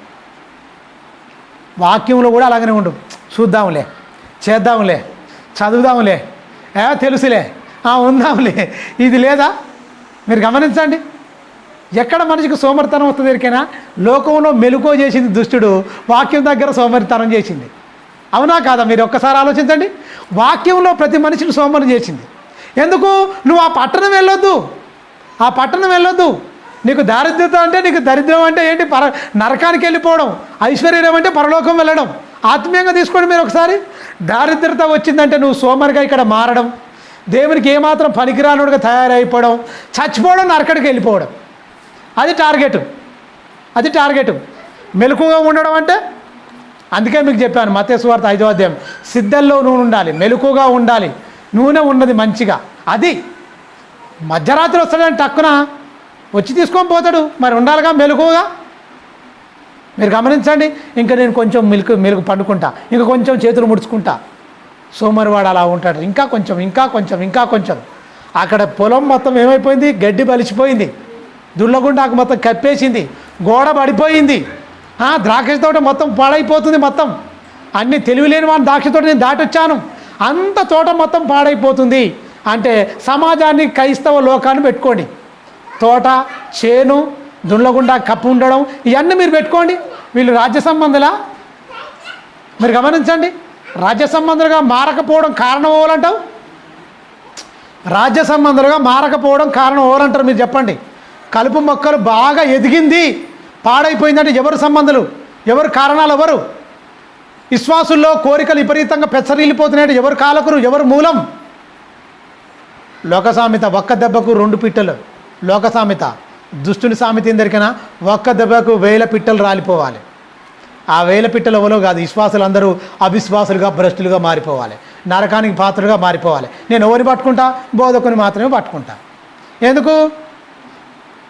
వాక్యంలో కూడా అలాగనే ఉండు. చూద్దాంలే, చేద్దాంలే, చదువుదాంలే, తెలుసులే, ఉందాంలే, ఇది లేదా? మీరు గమనించండి. ఎక్కడ మనిషికి సోమరితనం వస్తుంది ఎరికైనా? లోకంలో మెలుకో చేసింది దుష్టుడు, వాక్యం దగ్గర సోమరితనం చేసింది. అవునా కాదా? మీరు ఒక్కసారి ఆలోచించండి. వాక్యంలో ప్రతి మనిషిని సోమరిని చేసింది. ఎందుకు? నువ్వు ఆ పట్టణం వెళ్ళొద్దు, ఆ పట్టణం వెళ్ళొద్దు. నీకు దారిద్ర్యత అంటే, నీకు దరిద్రం అంటే ఏంటి? నరకానికి వెళ్ళిపోవడం. ఐశ్వర్యం అంటే పరలోకం వెళ్ళడం. ఆత్మీయంగా తీసుకోండి మీరు ఒకసారి. దారిద్రత వచ్చిందంటే నువ్వు సోమరిగా ఇక్కడ మారడం, దేవునికి ఏమాత్రం పనికిరానుడిగా తయారైపోవడం, చచ్చిపోవడం, నరకడికి వెళ్ళిపోవడం. అది టార్గెట్, అది టార్గెట్. మెలకుగా ఉండడం అంటే, అందుకే మీకు చెప్పాను మత్తయి సువార్త 5వ అధ్యాయం, సిద్ధంలో నూనె ఉండాలి, మెలకుగా ఉండాలి, నూనె ఉన్నది మంచిగా. అది మధ్యరాత్రి వస్తాడని టక్కున వచ్చి తీసుకొని పోతాడు, మరి ఉండాలిగా మెలకుగా. మీరు గమనించండి. ఇంకా నేను కొంచెం మెలుగు పండుకుంటా, ఇంకా కొంచెం చేతులు ముడుచుకుంటా. సోమరివాడు అలా ఉంటాడు. ఇంకా కొంచెం, ఇంకా కొంచెం, ఇంకా కొంచెం. అక్కడ పొలం మొత్తం ఏమైపోయింది? గడ్డి బలిసిపోయింది, దుళ్ళగుండాకు మొత్తం కప్పేసింది, గోడ పడిపోయింది, ద్రాక్ష తోట మొత్తం పాడైపోతుంది. మొత్తం అన్ని తెలివిలేని వాడిని ద్రాక్ష తోట నేను దాటొచ్చాను, అంత తోట మొత్తం పాడైపోతుంది. అంటే సమాజాన్ని, క్రైస్తవ లోకాన్ని పెట్టుకోండి. తోట, చేను, దుండ్లగుండా కప్పు ఉండడం, ఇవన్నీ మీరు పెట్టుకోండి. వీళ్ళు రాజ్య సంబంధులా? మీరు గమనించండి. రాజ్య సంబంధులుగా మారకపోవడం కారణం ఎవరంటావు? రాజ్య సంబంధులుగా మారకపోవడం కారణం ఎవరంటారు మీరు చెప్పండి. కలుపు మొక్కలు బాగా ఎదిగింది, పాడైపోయిందంటే ఎవరు సంబంధులు? ఎవరు కారణాలు? ఎవరు? విశ్వాసుల్లో కోరికలు విపరీతంగా పెచ్చరిల్లిపోతున్నాయంటే ఎవరు కాలకురు? ఎవరు మూలం? లోక సామెత, ఒక్క దెబ్బకు 2 పిట్టలు. లోక సామెత, దుష్టుని సామెత ఏం దొరికినా ఒక్క దెబ్బకు 1000 పిట్టలు రాలిపోవాలి. ఆ 1000 పిట్టలు ఎవరో కాదు, విశ్వాసులందరూ అవిశ్వాసులుగా, భ్రష్టులుగా మారిపోవాలి, నరకానికి పాత్రలుగా మారిపోవాలి. నేను ఎవరిని పట్టుకుంటా? బోధకుని మాత్రమే పట్టుకుంటా. ఎందుకు?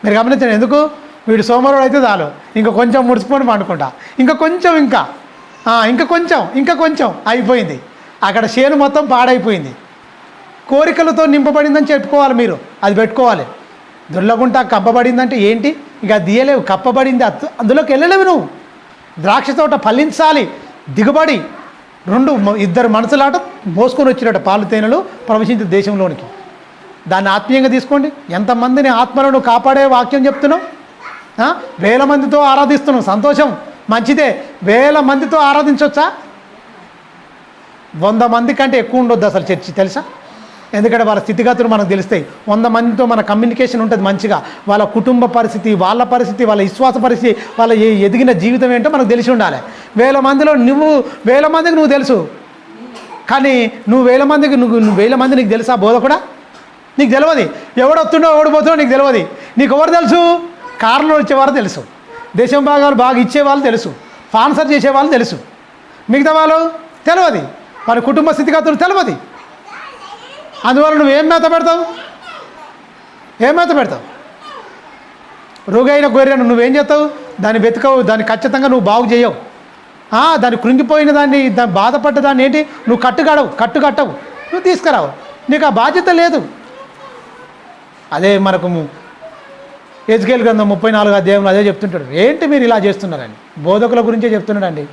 మీరు గమనించండి. ఎందుకు? వీడు సోమరుడు అయితే చాలు, ఇంకా కొంచెం ముడుచుకొని పండుకుంటా, ఇంకా కొంచెం, ఇంకా కొంచెం అయిపోయింది. అక్కడ చేను మొత్తం పాడైపోయింది. కోరికలతో నింపబడిందని చెప్పుకోవాలి మీరు, అది పెట్టుకోవాలి. దుర్లగుంట కప్పబడిందంటే ఏంటి? ఇక అది తీయలేవు, కప్పబడింది, అందులోకి వెళ్ళలేవు నువ్వు. ద్రాక్ష తోట ఫలించాలి, దిగుబడి 2 మనసులాట మోసుకొని వచ్చినట్టు పాలు తేనెలు ప్రవేశించే దేశంలోనికి. దాన్ని ఆత్మీయంగా తీసుకోండి. ఎంతమందిని ఆత్మలను కాపాడే వాక్యం చెప్తున్నావు? 1000 మందితో ఆరాధిస్తున్నావు, సంతోషం, మంచిదే. 1000 మందితో ఆరాధించవచ్చా? 100 మంది కంటే ఎక్కువ ఉండొద్దు అసలు చర్చి, తెలుసా? ఎందుకంటే వాళ్ళ స్థితిగతులు మనకు తెలుస్తాయి. 100 మందితో మన కమ్యూనికేషన్ ఉంటుంది మంచిగా. వాళ్ళ కుటుంబ పరిస్థితి, వాళ్ళ విశ్వాస పరిస్థితి, వాళ్ళ ఎదిగిన జీవితం ఏంటో మనకు తెలిసి ఉండాలి. 1000 మందిలో 1000 మందికి నువ్వు తెలుసు, కానీ 1000 మందికి 1000 మంది నీకు తెలుసా? బోధకుడా, నీకు తెలియదు. ఎవడొస్తుండో ఓడిపోతుండో నీకు తెలియదు. నీకు ఎవరు తెలుసు? కారులో వచ్చేవారు తెలుసు, దేశం భాగాలు బాగా ఇచ్చేవాళ్ళు తెలుసు, స్పాన్సర్ చేసేవాళ్ళు తెలుసు. మిగతా వాళ్ళు తెలియదు, వారి కుటుంబ స్థితిగతులు తెలియదు. అందువల్ల నువ్వు ఏం మేత పెడతావు? రోగైన గొర్రెను నువ్వేం చేస్తావు? దాన్ని వెతకవు, దాన్ని ఖచ్చితంగా నువ్వు బాగు చేయవు. దాన్ని కృంగిపోయిన దాన్ని బాధపడ్డ దాన్ని ఏంటి నువ్వు కట్టవు, నువ్వు తీసుకురావు. నీకు ఆ బాధ్యత లేదు. అదే మనకు ఎజ్కేల్ గ్రంథం 34వ అధ్యాయంలో అదే చెప్తుంటాడు. ఏంటి మీరు ఇలా చేస్తున్నారని? బోధకుల గురించే చెప్తున్నాడండి.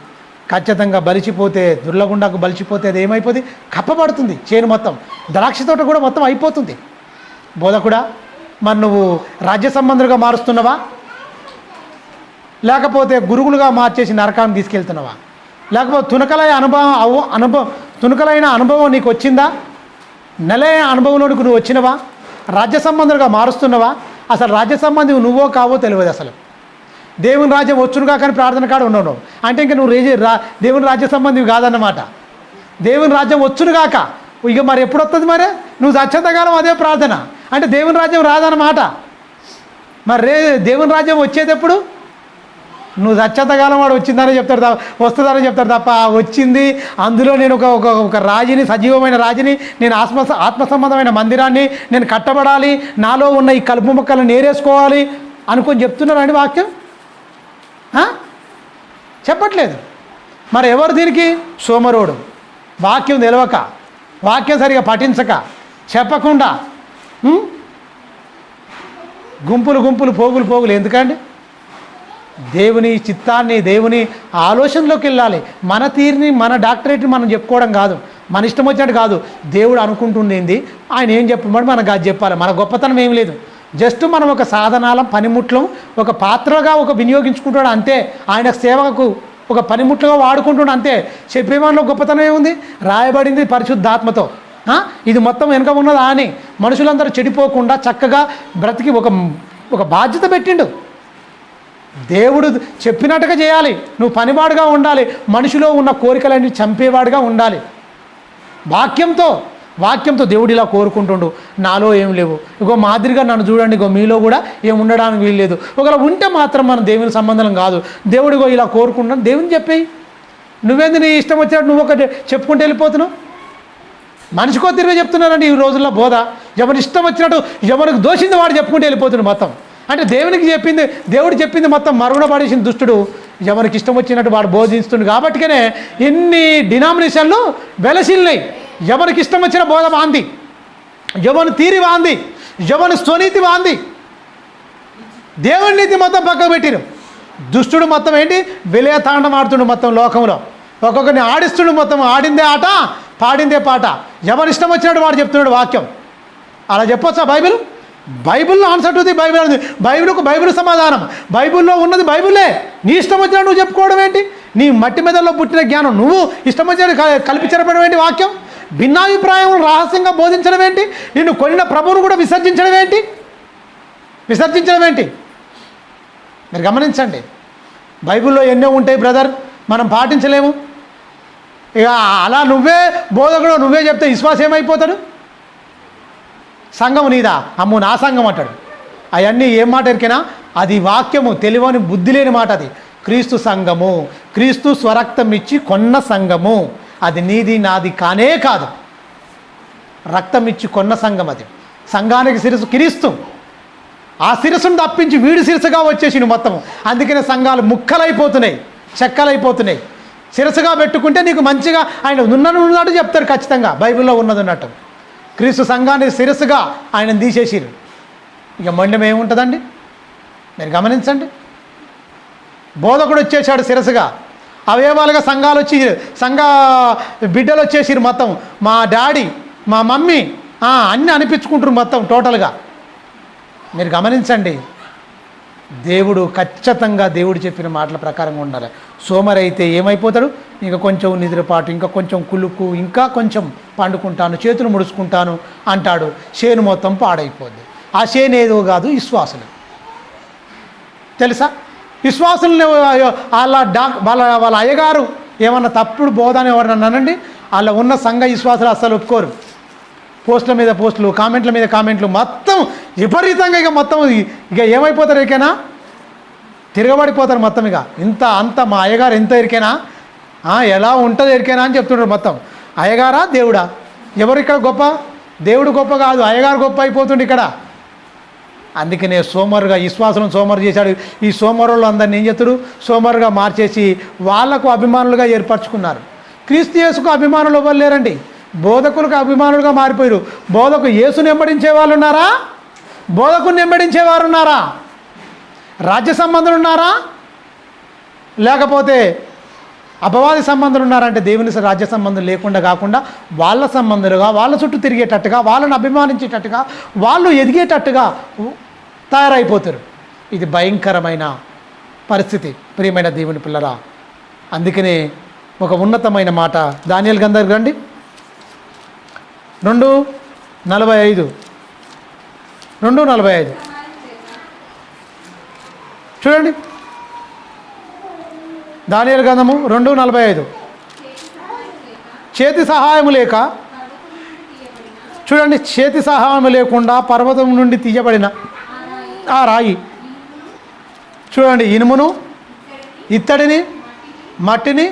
ఖచ్చితంగా బలిచిపోతే, దుర్లగుండాకు బలిచిపోతే అది ఏమైపోతుంది? కప్పబడుతుంది చేను మొత్తం, ద్రాక్ష తోట కూడా మొత్తం అయిపోతుంది. బోధకుడా, మరి నువ్వు రాజ్య సంబంధులుగా మారుస్తున్నావా, లేకపోతే గురుగులుగా మార్చేసి నరకాన్ని తీసుకెళ్తున్నావా? లేకపోతే తునకలైన అనుభవం నీకు వచ్చిందా? నెలైన అనుభవంలోనికి నువ్వు వచ్చినవా? రాజ్య సంబంధులుగా మారుస్తున్నావా? అసలు రాజ్య సంబంధి నువ్వో కావో తెలియదు. అసలు దేవుని రాజ్యం వచ్చునుగా కానీ ప్రార్థన కాడ ఉండవు అంటే ఇంకా నువ్వు దేవుని రాజ్య సంబంధివి కాదన్నమాట. దేవుని రాజ్యం వచ్చునుగాక, ఇక మరి ఎప్పుడు వస్తుంది? మరి నువ్వు చచ్చేంతకాలం అదే ప్రార్థన అంటే దేవుని రాజ్యం రాదన్నమాట. మరి దేవుని రాజ్యం వచ్చేది ఎప్పుడు? నువ్వు చచ్చేంతకాలం వాడు వస్తుందని చెప్తాడు తప్ప వచ్చింది అందులో నేను ఒక రాజుని, సజీవమైన రాజుని, నేను ఆత్మ సంబంధమైన మందిరాన్ని నేను కట్టబడాలి, నాలో ఉన్న ఈ కలుపు మొక్కలను నేరేసుకోవాలి అనుకొని చెప్తున్నారండి వాక్యం? చెప్పట్లేదు. మరి ఎవరు దీనికి? సోమరోడు. వాక్యం తెలవక, వాక్యం సరిగా పఠించక, చెప్పకుండా గుంపులు పోగులు ఎందుకండి? దేవుని చిత్తాన్ని, దేవుని ఆలోచనలోకి వెళ్ళాలి. మన తీరుని, మన డాక్టరేట్ని మనం చెప్పుకోవడం కాదు, మన ఇష్టం వచ్చినట్టు కాదు. దేవుడు అనుకుంటుండేంది, ఆయన ఏం చెప్పమని మనకు అది చెప్పాలి. మన గొప్పతనం ఏం లేదు. జస్ట్ మనం ఒక సాధనాలం, పనిముట్లం, ఒక పాత్రగా వినియోగించుకుంటాడు అంతే. ఆయన సేవకు ఒక పనిముట్లుగా వాడుకుంటుండే అంతే. చెప్పేవాళ్ళలో గొప్పతనం ఏముంది? రాయబడింది పరిశుద్ధాత్మతో. ఇది మొత్తం వెనుక ఉన్నదా అని మనుషులందరూ చెడిపోకుండా చక్కగా బ్రతికి ఒక బాధ్యత పెట్టిండు. దేవుడు చెప్పినట్టుగా చేయాలి, నువ్వు పనివాడుగా ఉండాలి, మనిషిలో ఉన్న కోరికలన్నీ చంపేవాడుగా ఉండాలి. వాక్యంతో దేవుడు ఇలా కోరుకుంటుండు, నాలో ఏం లేవు, ఇగో మాదిరిగా నన్ను చూడండి, ఇగో మీలో కూడా ఏం ఉండడానికి వీల్లేదు. ఒకవేళ ఉంటే మాత్రం మన దేవుని సంబంధం కాదు. దేవుడిగో ఇలా కోరుకుంటాను, దేవుని చెప్పేయి. నువ్వేంది నీ ఇష్టం వచ్చినట్టు నువ్వు ఒకటి చెప్పుకుంటూ వెళ్ళిపోతున్నావు? మనిషికో తిరిగి చెప్తున్నారండి ఈ రోజుల్లో బోధ. ఎవరి ఇష్టం వచ్చినట్టు ఎవరికి దోషింది వాడు చెప్పుకుంటూ వెళ్ళిపోతున్నాడు మొత్తం. అంటే దేవుడు చెప్పింది మొత్తం మరుగున పడేసిన దుష్టుడు ఎవరికి ఇష్టం వచ్చినట్టు వాడు బోధిస్తుంది. కాబట్టికనే ఎన్ని డినామినేషన్లు వెలసిల్లినాయి. ఎవరికి ఇష్టం వచ్చిన బోధ వాంది, ఎవరి తీరి వాంది, ఎవరి స్వనీతి వాంది, దేవుని నీతి మొత్తం పక్కకు పెట్టిరు. దుష్టుడు మొత్తం ఏంటి? విలయ తాండం ఆడుతుండు మొత్తం లోకంలో. ఒక్కొక్కరిని ఆడిస్తుడు మొత్తం. ఆడిందే ఆట, పాడిందే పాట. ఎవరి ఇష్టం వచ్చినట్టు వాడు చెప్తున్నాడు వాక్యం. అలా చెప్పొచ్చా? బైబిల్లో ఆన్సర్ టు ది బైబిల్ ఉంది. బైబిల్ సమాధానం. బైబిల్లో ఉన్నది బైబిలే. నీ ఇష్టం వచ్చినట్టు నువ్వు చెప్పుకోవడం ఏంటి? నీ మట్టి మెదల్లో పుట్టిన జ్ఞానం నువ్వు ఇష్టం వచ్చినట్టు కల్పించడం ఏంటి? వాక్యం భిన్నాభిప్రాయం రహస్యంగా బోధించడం ఏంటి? నిన్ను కొనిన ప్రభువును కూడా విసర్జించడం ఏంటి? మీరు గమనించండి. బైబిల్లో ఎన్నో ఉంటాయి బ్రదర్, మనం పాటించలేము. ఇక అలా నువ్వే బోధకుడు నువ్వే చెప్తే విశ్వాసం ఏమైపోతాడు? సంఘం నీదా? అమ్మో నా సంఘం అంటాడు. అవన్నీ ఏం మాట ఎరికేనా? అది వాక్యము, తెలివని బుద్ధి లేని మాట. అది క్రీస్తు సంఘము, క్రీస్తు స్వరక్తం ఇచ్చి కొన్న సంఘము. అది నీది నాది కానే కాదు, రక్తం ఇచ్చి కొన్న సంఘం. అది సంఘానికి శిరస్సు క్రీస్తు. ఆ శిరస్సును తప్పించి వీడి శిరస్సుగా వచ్చేసి మొత్తం. అందుకనే సంఘాలు ముక్కలైపోతున్నాయి, చెక్కలైపోతున్నాయి. శిరస్సుగా పెట్టుకుంటే నీకు మంచిగా ఆయన ఉన్నట్టు చెప్తారు ఖచ్చితంగా, బైబిల్లో ఉన్నది ఉన్నట్టు. క్రీస్తు సంఘాన్ని శిరస్సుగా ఆయన తీసేసిరు. ఇక మండం ఏముంటుందండి? మీరు గమనించండి. బోధకుడు వచ్చేసాడు శిరస్సుగా, అవయవాలుగా సంఘాలు వచ్చి బిడ్డలు వచ్చేసిరు మొత్తం. మా డాడీ, మా మమ్మీ అన్నీ అనిపించుకుంటారు మొత్తం టోటల్గా. మీరు గమనించండి. దేవుడు ఖచ్చితంగా దేవుడు చెప్పిన మాటల ప్రకారంగా ఉండాలి. సోమరైతే ఏమైపోతాడు? ఇంకా కొంచెం నిద్రపాటు, ఇంకా కొంచెం కులుకు, ఇంకా కొంచెం పండుకుంటాను, చేతులు ముడుచుకుంటాను అంటాడు. చేను మొత్తం పాడైపోద్ది. ఆ చేను ఏదో కాదు, విశ్వాసులు. తెలుసా? విశ్వాసులని వాళ్ళ అయ్యగారు ఏమన్నా తప్పుడు బోధ అని ఎవరన్నా అనండి, అలా ఉన్న సంఘ విశ్వాసులు అస్సలు ఒప్పుకోరు. పోస్టుల మీద పోస్టులు, కామెంట్ల మీద కామెంట్లు, మొత్తం విపరీతంగా ఇక మొత్తం ఇక ఏమైపోతారు? ఎరికేనా? తిరగబడిపోతారు మొత్తం. ఇక అంత మా అయ్యగారు ఎంత ఎరికేనా, ఎలా ఉంటుంది ఎరికేనా అని చెప్తుంటారు మొత్తం. అయ్యగారా దేవుడా? ఎవరు ఇక్కడ గొప్ప? దేవుడు గొప్ప కాదు, అయ్యగారు గొప్ప అయిపోతుండే ఇక్కడ. అందుకనే సోమరుగా విశ్వాసం సోమరు చేశాడు. ఈ సోమరులు అందరిని ఏం చేస్తాడు? సోమరుగా మార్చేసి వాళ్లకు అభిమానులుగా ఏర్పరచుకున్నారు. క్రీస్తు యేసుకు అభిమానులు ఎవరు లేరండి, బోధకులకు అభిమానులుగా మారిపోయారు. యేసుని వెంబడించే వాళ్ళు ఉన్నారా? బోధకుని వెంబడించేవారు ఉన్నారా? రాజ్య సంబంధులు ఉన్నారా? లేకపోతే అపవాది సంబంధులు ఉన్నారంటే దేవుని రాజ్య సంబంధం లేకుండా కాకుండా వాళ్ళ సంబంధులుగా, వాళ్ళ చుట్టూ తిరిగేటట్టుగా, వాళ్ళని అభిమానించేటట్టుగా, వాళ్ళు ఎదిగేటట్టుగా తయారైపోతారు. ఇది భయంకరమైన పరిస్థితి ప్రియమైన దేవుని పిల్లరా. అందుకనే ఒక ఉన్నతమైన మాట దానియేలు గ్రంథం రండి, 2:45 చూడండి. దానియేలు గ్రంథము 2:45. చేతి సహాయం లేక, చూడండి, చేతి సహాయం లేకుండా పర్వతం నుండి తీయబడిన ఆ రాయి, చూడండి, ఇనుమును, ఇత్తడిని, మట్టిని,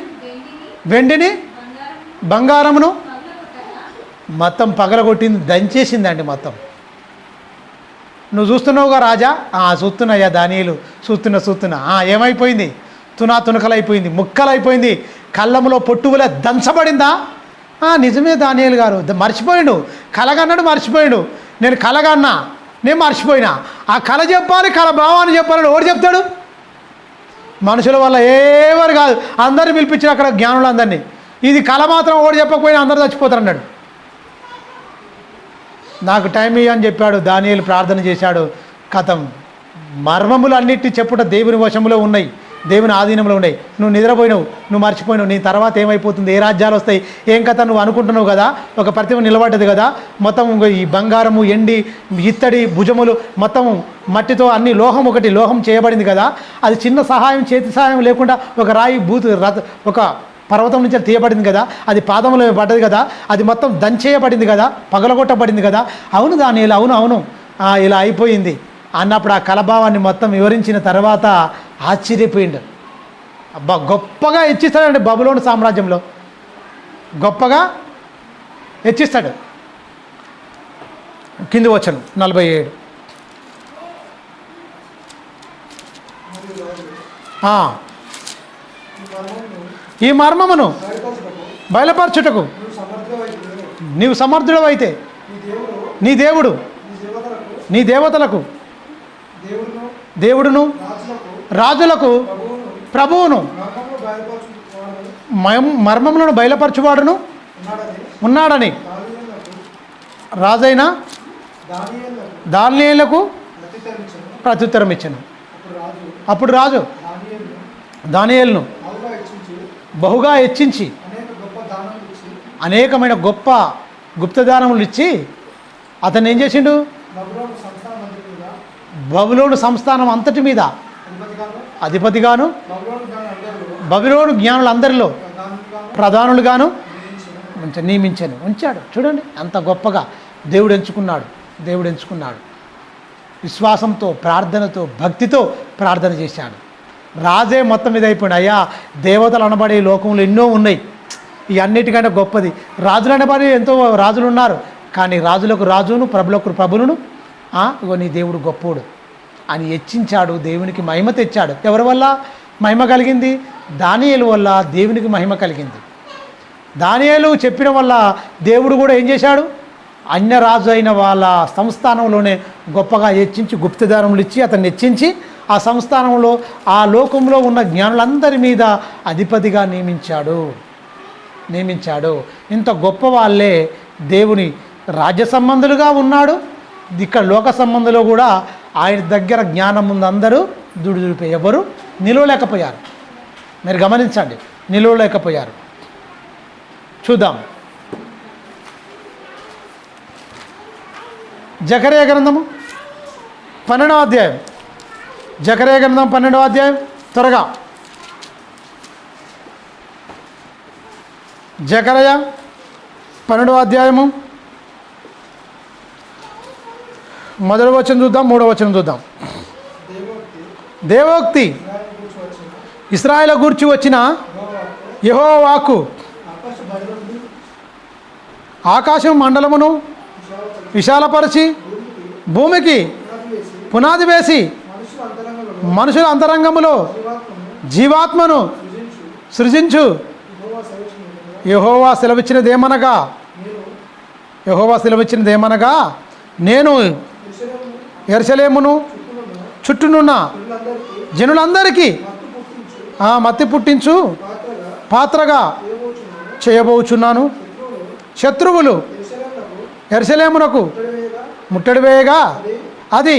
వెండిని, బంగారమును మొత్తం పగలగొట్టింది, దంచేసిందండి మొత్తం. నువ్వు చూస్తున్నావుగా రాజా? చూస్తున్నాయ్యా దానియేలు, చూస్తున్నా. ఏమైపోయింది? తునకలైపోయింది, ముక్కలైపోయింది, కళ్ళములో పొట్టువలే దంచబడిందా? నిజమే దానియేలు గారు మర్చిపోయిండు, కలగన్నాడు మర్చిపోయిండు. నేను కలగన్నా, నేను మర్చిపోయినా. ఆ కళ చెప్పాలి, కళ భావాన్ని చెప్పాలని ఎవరు చెప్తాడు? మనుషుల వల్ల ఎవరు కాదు, అందరిని పిలిపించిన అక్కడ జ్ఞానులు అందరినీ. ఇది కళ మాత్రం ఎవరు చెప్పకపోయినా అందరూ చచ్చిపోతారు అన్నాడు. నాకు టైం ఇవ్వని చెప్పాడు దానియేలు, ప్రార్థన చేశాడు. కథం మర్మములు అన్నిటి చెప్పుట దేవుని వశములో ఉన్నాయి. దేవుని ఆధీనంలో ఉన్నాయి. నువ్వు నిద్రపోయినావు, నువ్వు మర్చిపోయినావు, నీ తర్వాత ఏమైపోతుంది, ఏ రాజ్యాలు వస్తాయి, ఏం కథ నువ్వు అనుకుంటున్నావు కదా. ఒక ప్రతిమ నిలబడ్డది కదా, మొత్తం ఈ బంగారము, ఎండి, ఇత్తడి భుజములు మొత్తం మట్టితో అన్ని లోహం చేయబడింది కదా. అది చిన్న సహాయం, చేతి సహాయం లేకుండా ఒక రాయి ఒక పర్వతం నుంచి తీయబడింది కదా, అది పాదములో పడ్డది కదా, అది మొత్తం దంచేయబడింది కదా, పగలగొట్టబడింది కదా. అవును దానియేలు, అవును ఇలా అయిపోయింది అన్నప్పుడు ఆ కలభావాన్ని మొత్తం వివరించిన తర్వాత ఆశ్చర్యపోయిండు. అబ్బా, గొప్పగా హెచ్చిస్తాడండి బబులోను సామ్రాజ్యంలో, గొప్పగా హెచ్చిస్తాడు. కింది వచనం 47. ఈ మర్మమును బయలుపరచుటకు నీవు సమర్థుడవైతే నీ దేవుడు నీ దేవతలకు దేవుడును రాజులకు ప్రభువును మర్మములను బయలుపరచువాడును ఉన్నాడని రాజైన దానియేలుకు ప్రత్యుత్తరం ఇచ్చాను. అప్పుడు రాజు దానియేలును బహుగా హెచ్చించి అనేకమైన గొప్ప గుప్తదానములు ఇచ్చి అతను ఏం చేసిండు, బబులోను సంస్థానం అంతటి మీద అధిపతిగాను, బబులోను జ్ఞానులందరిలో ప్రధానులుగాను ఉంచాడు. చూడండి అంత గొప్పగా దేవుడు ఎంచుకున్నాడు. విశ్వాసంతో, ప్రార్థనతో, భక్తితో ప్రార్థన చేశాడు. రాజే మొత్తం మీద అయిపోయింది. అయ్యా, దేవతలు అనబడే లోకంలో ఎన్నో ఉన్నాయి, ఈ అన్నిటికంటే గొప్పది రాజులు అనబడి ఎంతో రాజులు ఉన్నారు, కానీ రాజులకు రాజును, ప్రభులకు ప్రభులను ఇగో నీ దేవుడు గొప్పోడు అని హెచ్చించాడు. దేవునికి మహిమ తెచ్చాడు. ఎవరి వల్ల మహిమ కలిగింది? దానియేలు వల్ల దేవునికి మహిమ కలిగింది. దానియేలు చెప్పిన వల్ల దేవుడు కూడా ఏం చేశాడు, అన్యరాజు అయిన వాళ్ళ సంస్థానంలోనే గొప్పగా హెచ్చించి గుప్తదానములు ఇచ్చి అతన్ని హెచ్చించి ఆ సంస్థానంలో ఆ లోకంలో ఉన్న జ్ఞానులందరి మీద అధిపతిగా నియమించాడు. ఇంత గొప్ప వాళ్ళే దేవుని రాజ్య సంబంధులుగా ఉన్నాడు. ఇక్కడ లోక సంబంధంలో కూడా ఆయన దగ్గర జ్ఞానం ముందు అందరూ దుడిపోయి ఎవరు నిలవలేకపోయారు. మీరు గమనించండి, నిలవలేకపోయారు. చూద్దాం జకర్యా గ్రంథము 12వ అధ్యాయం. జకర్యా గ్రంథం 12వ అధ్యాయం త్వరగా. జకర్యా 12వ అధ్యాయము 1వ వచనం చూద్దాం, 3వ వచనం చూద్దాం. దేవోక్తి ఇశ్రాయేలు గూర్చి వచ్చిన యెహోవా వాక్కు, ఆకాశం మండలమును విశాలపరిచి భూమికి పునాది వేసి మనుషుల అంతరంగములో జీవాత్మను సృజించు యెహోవా సెలవిచ్చినదేమనగా నేను యెరూషలేమును చుట్టూనున్న జనులందరికీ మత్తి పుట్టించు పాత్రగా చేయబోచున్నాను. శత్రువులు యెరూషలేమునకు ముట్టడి వేయగా అది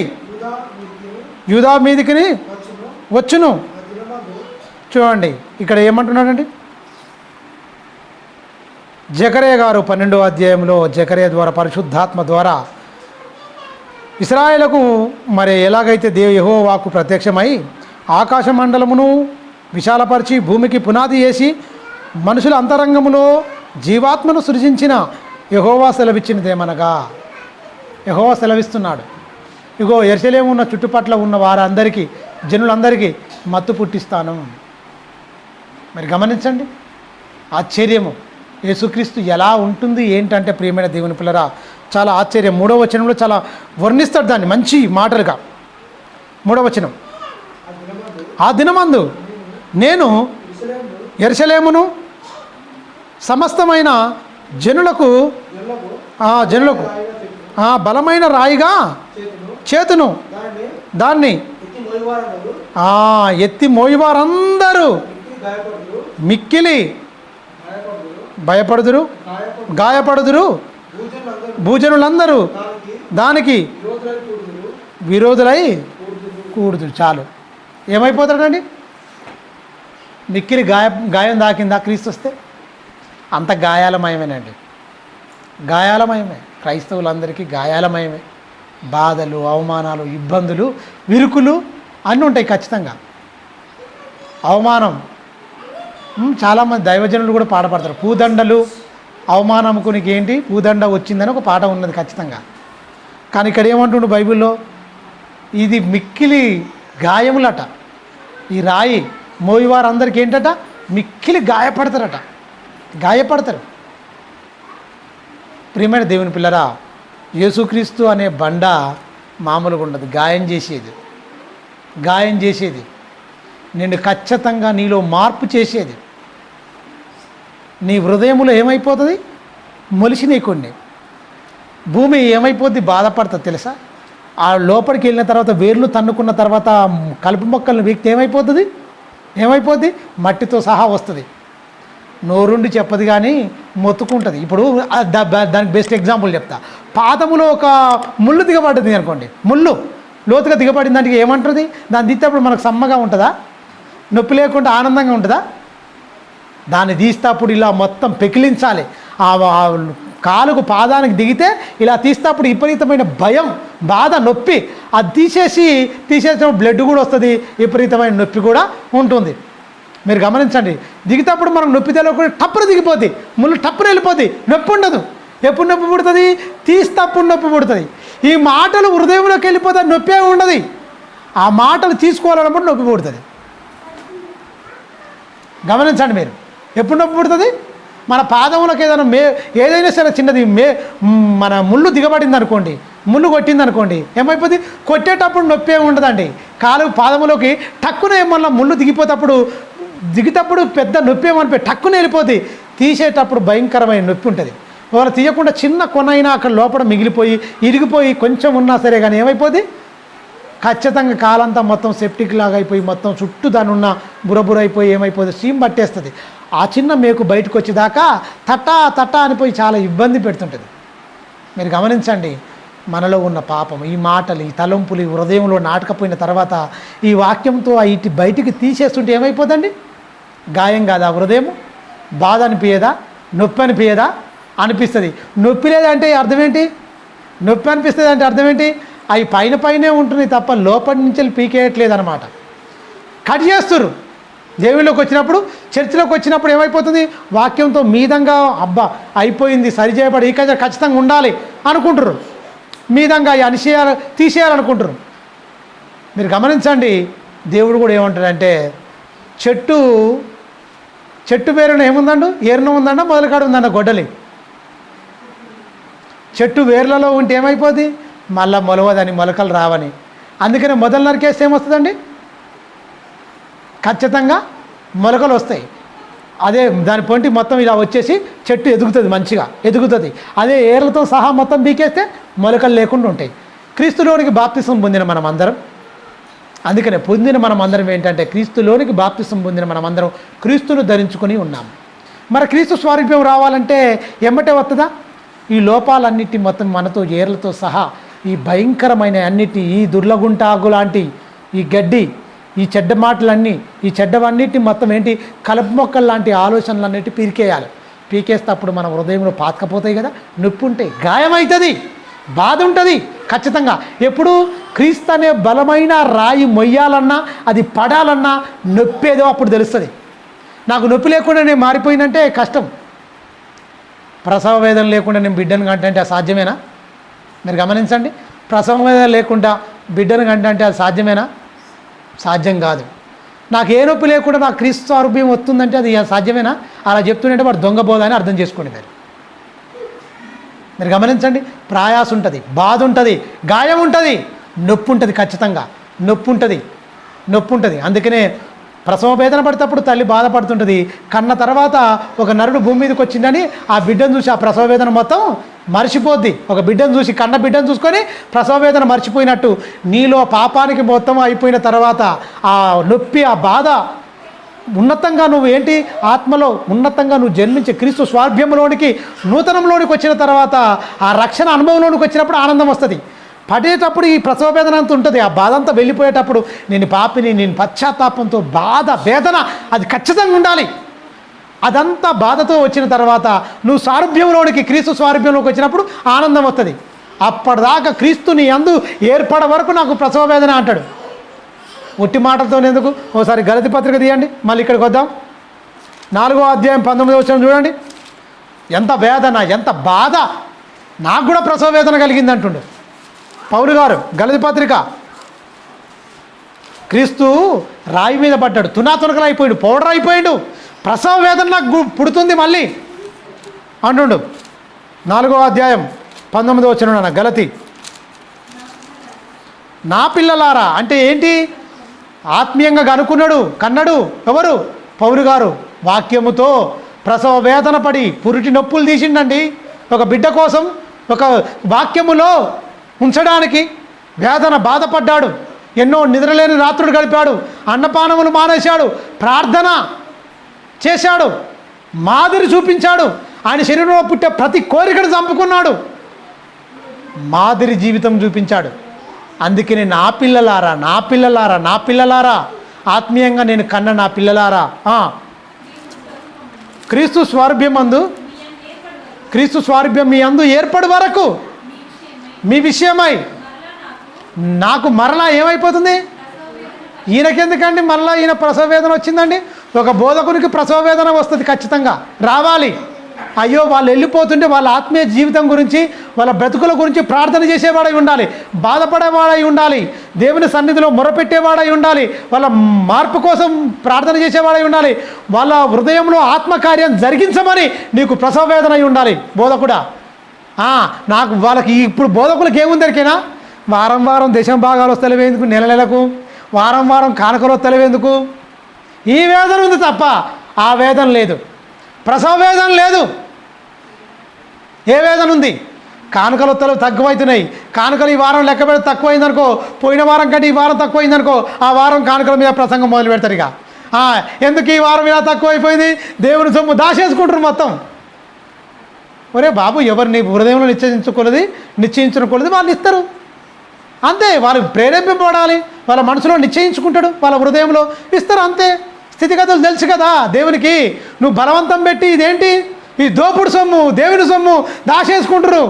యూదా మీదికి వచ్చును. చూడండి ఇక్కడ ఏమంటున్నాడండి జకర్యా గారు 12వ అధ్యాయంలో జకర్యా ద్వారా పరిశుద్ధాత్మ ద్వారా ఇశ్రాయేలుకు మరి ఎలాగైతే యెహోవా వాక్కు ప్రత్యక్షమై ఆకాశ మండలమును విశాలపరిచి భూమికి పునాది వేసి మనుషుల అంతరంగములో జీవాత్మను సృజించిన యెహోవా సెలవిచ్చినదేమనగా, యెహోవా సెలవిస్తున్నాడు, ఇగో యెరూషలేము ఉన్న చుట్టుపట్ల ఉన్న వారందరికీ జనులందరికీ మత్తు పుట్టిస్తాను. మరి గమనించండి ఆశ్చర్యము. యేసుక్రీస్తు ఎలా ఉంటుంది ఏంటంటే ప్రియమైన దేవుని పిల్లరా చాలా ఆశ్చర్యం. 3వ వచనంలో చాలా వర్ణిస్తాడు దాన్ని మంచి మాటలుగా. 3వ వచనం, ఆ దినమందు నేను యెరూషలేమును సమస్తమైన జనులకు బలమైన రాయిగా చేతును, దాన్ని ఎత్తి మోయివారందరూ మిక్కిలి భయపడుదురు, గాయపడుదురు, భూజనులందరూ దానికి విరోధులై కూడుదురు. చాలు, ఏమైపోతాడండి? మిక్కిలి గాయం దాకిందా క్రీస్తు వస్తే? అంత గాయాలమయమేనండి, గాయాలమయమే. క్రైస్తవులందరికీ గాయాలమయమే. బాధలు, అవమానాలు, ఇబ్బందులు, విరుకులు అన్నీ ఉంటాయి ఖచ్చితంగా. అవమానం, చాలామంది దైవజనులు కూడా పాట పాడతారు. పూదండలు అవమానముకు నీకు ఏంటి, పూదండ వచ్చిందని ఒక పాట ఉన్నది ఖచ్చితంగా. కానీ ఇక్కడ ఏమంటుండు బైబిల్లో, ఇది మిక్కిలి గాయములట. ఈ రాయి మోయివారందరికీ ఏంటట, మిక్కిలి గాయపడతారట, గాయపడతారు. ప్రియమైన దేవుని పిల్లరా, యేసుక్రీస్తు అనే బండ మామూలుగా ఉండదు, గాయం చేసేది, గాయం చేసేది, నిన్ను ఖచ్చితంగా నీలో మార్పు చేసేది. నీ హృదయంలో ఏమైపోతుంది, మొలిసినాయి కొన్ని, భూమి ఏమైపోద్ది, బాధపడుతుంది తెలుసా? ఆ లోపలికి వెళ్ళిన తర్వాత, వేర్లు తన్నుకున్న తర్వాత కలుపు మొక్కలను వీక్తే ఏమైపోతుంది, ఏమైపోద్ది, మట్టితో సహా వస్తుంది. నోరుండి చెప్పదు కానీ మొత్తుకుంటుంది. ఇప్పుడు దానికి బెస్ట్ ఎగ్జాంపుల్ చెప్తా. పాదములో ఒక ముళ్ళు దిగబడింది అనుకోండి, ముళ్ళు లోతుగా దిగబడింది, దానికి ఏమంటుంది? దాన్ని తీసేటప్పుడు మనకు సమ్మగా ఉంటుందా, నొప్పి లేకుండా ఆనందంగా ఉంటుందా? దాన్ని తీసేటప్పుడు ఇలా మొత్తం పెకిలించాలి. ఆ కాలుకు పాదానికి దిగితే ఇలా తీసేటప్పుడు విపరీతమైన భయం, బాధ, నొప్పి. అది తీసేసినప్పుడు బ్లడ్ కూడా వస్తుంది, విపరీతమైన నొప్పి కూడా ఉంటుంది. మీరు గమనించండి, దిగినప్పుడు మనకు నొప్పి తెలియకుండా టప్పున దిగిపోద్ది, ముళ్ళు టప్పున వెళ్ళిపోద్ది, నొప్పి ఉండదు. ఎప్పుడు నొప్పి పుడుతుంది? తీసేటప్పుడు నొప్పి పుడుతుంది. ఈ మాటలు హృదయంలోకి వెళ్ళిపోతే నొప్పి ఉండదు. ఆ మాటలు తీసుకోవాలన్నప్పుడు నొప్పి పుడుతుంది. గమనించండి మీరు, ఎప్పుడు నొప్పి పుడుతుంది? మన పాదములకు ఏదైనా సరే చిన్నది మన ముళ్ళు దిగబడింది అనుకోండి, ముళ్ళు కొట్టింది అనుకోండి, ఏమైపోతుంది? కొట్టేటప్పుడు నొప్పి ఏమి ఉండదండి. కాలు పాదములోకి టక్కున ఏమన్నా ముళ్ళు దిగితప్పుడు పెద్ద నొప్పి ఏమనిపోయి టక్కున వెళ్ళిపోతుంది. తీసేటప్పుడు భయంకరమైన నొప్పి ఉంటుంది. వాళ్ళు తీయకుండా చిన్న కొనైనా అక్కడ లోపల మిగిలిపోయి ఇరిగిపోయి కొంచెం ఉన్నా సరే కానీ ఏమైపోద్ది, ఖచ్చితంగా కాలంతా మొత్తం సెప్టిక్ లాగా అయిపోయి మొత్తం చుట్టూ దాని ఉన్న బురబుర అయిపోయి ఏమైపోతుంది, స్టీమ్ పట్టేస్తుంది. ఆ చిన్న మేకు బయటకు వచ్చేదాకా తట్టా అనిపోయి చాలా ఇబ్బంది పెడుతుంటుంది. మీరు గమనించండి, మనలో ఉన్న పాపం, ఈ మాటలు, ఈ తలంపులు, ఈ హృదయంలో నాటకపోయిన తర్వాత ఈ వాక్యంతో ఇటు బయటికి తీసేస్తుంటే ఏమైపోదండి? గాయం కాదా హృదయం? బాధ అనిపించదా? నొప్పి అనిపించదా? అనిపిస్తుంది. నొప్పి లేదంటే అర్థం ఏంటి? నొప్పి అనిపిస్తుంది అంటే అర్థం ఏంటి? అవి పైనే ఉంటున్నాయి తప్ప లోపలి నుంచి పీకేయట్లేదు అనమాట. కట్ చేస్తున్నారు. దేవుళ్ళలోకి వచ్చినప్పుడు, చర్చిలోకి వచ్చినప్పుడు ఏమైపోతుంది? వాక్యంతో మీదంగా అబ్బా అయిపోయింది, సరి చేయబడి ఈ ఖచ్చితంగా ఉండాలి అనుకుంటారు, మీదంగా ఈ అనిషేయాలు తీసేయాలనుకుంటారు. మీరు గమనించండి, దేవుడు కూడా ఏమంటాడంటే, చెట్టు వేరున ఏముందండు, ఏరున ఉందండ, మొదలకాడు ఉందండ గొడ్డలి. చెట్టు వేర్లలో ఉంటే ఏమైపోద్ది? మళ్ళీ మొలవదని, మొలకలు రావని. అందుకని మొదలు నరికేస్తే ఏమొస్తుందండి? ఖచ్చితంగా మొలకలు వస్తాయి. అదే దాని పొంటి మొత్తం ఇలా వచ్చేసి చెట్టు ఎదుగుతుంది, మంచిగా ఎదుగుతుంది. అదే ఏర్లతో సహా మొత్తం బీకేస్తే మొలకలు లేకుండా ఉంటాయి. క్రీస్తులోనికి బాప్తిసం పొందిన మనం అందరం, అందుకనే పొందిన మనం అందరం ఏంటంటే, క్రీస్తులోనికి బాప్తిసం పొందిన మనం అందరం క్రీస్తును ధరించుకొని ఉన్నాం. మరి క్రీస్తు స్వారూప్యం రావాలంటే ఎమ్మటే వస్తుందా? ఈ లోపాలన్నిటి మొత్తం మనతో ఏర్లతో సహా, ఈ భయంకరమైన అన్నిటి, ఈ దుర్లగుంటాగు లాంటి ఈ గడ్డి, ఈ చెడ్డ మాటలన్నీ, ఈ చెడ్డవన్నిటి మొత్తం ఏంటి, కలుపు మొక్కలు లాంటి ఆలోచనలన్నిటి పీకేయాలి. పీకేస్తప్పుడు మన హృదయంలో పాతకపోతాయి కదా, నొప్పి ఉంటాయి, గాయమవుతుంది, బాధ ఉంటుంది ఖచ్చితంగా. ఎప్పుడు క్రీస్తు అనే బలమైన రాయి మొయ్యాలన్నా, అది పడాలన్నా నొప్పేదో అప్పుడు తెలుస్తుంది. నాకు నొప్పి లేకుండా నేను మారిపోయినంటే కష్టం. ప్రసవ వేదన లేకుండా నేను బిడ్డను కంటే అది సాధ్యమేనా? మీరు గమనించండి, ప్రసవ వేదన లేకుండా బిడ్డను కంటే అది సాధ్యమేనా? సాధ్యం కాదు. నాకు ఏ నొప్పి లేకుండా నాకు క్రీస్తు స్వరూపం వస్తుందంటే అది సాధ్యమేనా? అలా చెప్తుంటే వాడు దొంగ బోధ అని అర్థం చేసుకోండి. మీరు గమనించండి, ప్రయాస ఉంటుంది, బాధ ఉంటుంది, గాయం ఉంటుంది, నొప్పి ఉంటుంది, ఖచ్చితంగా నొప్పి ఉంటుంది. అందుకనే ప్రసవ వేదన పడేటప్పుడు తల్లి బాధపడుతుంటుంది. కన్న తర్వాత ఒక నరుడు భూమి మీదకి వచ్చిందని ఆ బిడ్డను చూసి ఆ ప్రసవ వేదన మొత్తం మర్చిపోద్ది. ఒక బిడ్డను చూసి, కన్న బిడ్డను చూసుకొని ప్రసవ వేదన మర్చిపోయినట్టు నీలో పాపానికి మొత్తం అయిపోయిన తర్వాత ఆ నొప్పి, ఆ బాధ ఉన్నతంగా నువ్వు ఏంటి, ఆత్మలో ఉన్నతంగా నువ్వు జన్మించి క్రీస్తు స్వాభ్యంలోనికి, నూతనంలోనికి వచ్చిన తర్వాత ఆ రక్షణ అనుభవంలోనికి వచ్చినప్పుడు ఆనందం వస్తుంది. పడేటప్పుడు ఈ ప్రసవ వేదన అంత ఉంటుంది. ఆ బాధ అంతా వెళ్ళిపోయేటప్పుడు నేను పాపిని, నేను పశ్చాత్తాపంతో బాధ వేదన అది ఖచ్చితంగా ఉండాలి. అదంతా బాధతో వచ్చిన తర్వాత నువ్వు స్వారూప్యంలోనికి, క్రీస్తు స్వారూప్యంలోకి వచ్చినప్పుడు ఆనందం వస్తుంది. అప్పటిదాకా క్రీస్తుని యందు ఏర్పడ వరకు నాకు ప్రసవ వేదన అంటాడు. ఒట్టి మాటలతో ఎందుకు? ఓసారి గలతీ పత్రిక తీయండి, మళ్ళీ ఇక్కడికి వద్దాం. 4వ అధ్యాయం 19వ వచనం చూడండి. ఎంత వేదన, ఎంత బాధ. నాకు కూడా ప్రసవ వేదన కలిగింది అంటుండు పౌలు గారు. గలతీ పత్రిక. క్రీస్తు రాయి మీద పడ్డాడు, తునాతునకలు అయిపోయాడు, పౌడర్ అయిపోయాడు. ప్రసవ వేదన నాకు పుడుతుంది మళ్ళీ అంటుండు. 4వ అధ్యాయం 19వ వచనం గలతీ. నా పిల్లలారా అంటే ఏంటి? ఆత్మీయంగా కన్నడు ఎవరు? పౌలు గారు. వాక్యముతో ప్రసవ వేదన పడి పురిటి నొప్పులు తీసిండండి. ఒక బిడ్డ కోసం ఒక వాక్యములో ఉంచడానికి వేదన బాధపడ్డాడు. ఎన్నో నిద్రలేని రాత్రులు గడిపాడు. అన్నపానములు మానేశాడు. ప్రార్థన చేశాడు. మాదిరి చూపించాడు. ఆయన శరీరంలో పుట్టే ప్రతి కోరికను చంపుకున్నాడు. మాదిరి జీవితం చూపించాడు. అందుకని నా పిల్లలారా ఆత్మీయంగా నేను కన్న నా పిల్లలారా, క్రీస్తు స్వారూప్యం మీ అందు ఏర్పడి వరకు మీ విషయమై నాకు మరలా ఏమైపోతుంది? ఈయనకెందుకండి మరలా ఈయన ప్రసవ వేదన వచ్చిందండి? ఒక బోధకునికి ప్రసవ వేదన వస్తుంది, ఖచ్చితంగా రావాలి. అయ్యో వాళ్ళు వెళ్ళిపోతుంటే వాళ్ళ ఆత్మీయ జీవితం గురించి, వాళ్ళ బ్రతుకుల గురించి ప్రార్థన చేసేవాడై ఉండాలి, బాధపడేవాడై ఉండాలి, దేవుని సన్నిధిలో మొరపెట్టేవాడై ఉండాలి, వాళ్ళ మార్పు కోసం ప్రార్థన చేసేవాడై ఉండాలి, వాళ్ళ హృదయంలో ఆత్మకార్యం జరిగించమని నీకు ప్రసవ వేదన అయి ఉండాలి బోధకుడా. నాకు వాళ్ళకి ఇప్పుడు బోధకులకు ఏముంది ఎరికేనా? వారం వారం దశమ భాగాలు వస్తలేవేందుకు, నెలకు వారం కానుకలు వస్తలేవేందుకు? ఈ వేదన ఉంది తప్ప ఆ వేదన లేదు. ప్రసవ వేదన లేదు. ఏ వేదన ఉంది? కానుకలు తక్కువైతున్నాయి. కానుకలు ఈ వారం లెక్క పెడితే తక్కువైందనుకో, పోయిన వారం కంటే ఈ వారం తక్కువైందనుకో, ఆ వారం కానుకల మీద ప్రసంగం మొదలు పెడతారు. ఇక ఎందుకు ఈ వారం ఇలా తక్కువైపోయింది? దేవుని సొమ్ము దాచేసుకుంటారు మొత్తం. ఒరే బాబు, ఎవరు నీ హృదయంలో నిశ్చయించుకోలేదు వాళ్ళు ఇస్తారు అంతే. వాళ్ళు ప్రేరేపింపబడాలి, వాళ్ళ మనసులో నిశ్చయించుకుంటాడు, వాళ్ళ హృదయంలో ఇస్తారు అంతే. స్థితిగతులు తెలుసు కదా దేవునికి. నువ్వు బలవంతం పెట్టి ఇదేంటి ఈ దోపుడు సొమ్ము, దేవుని సొమ్ము దాచేసుకుంటారు.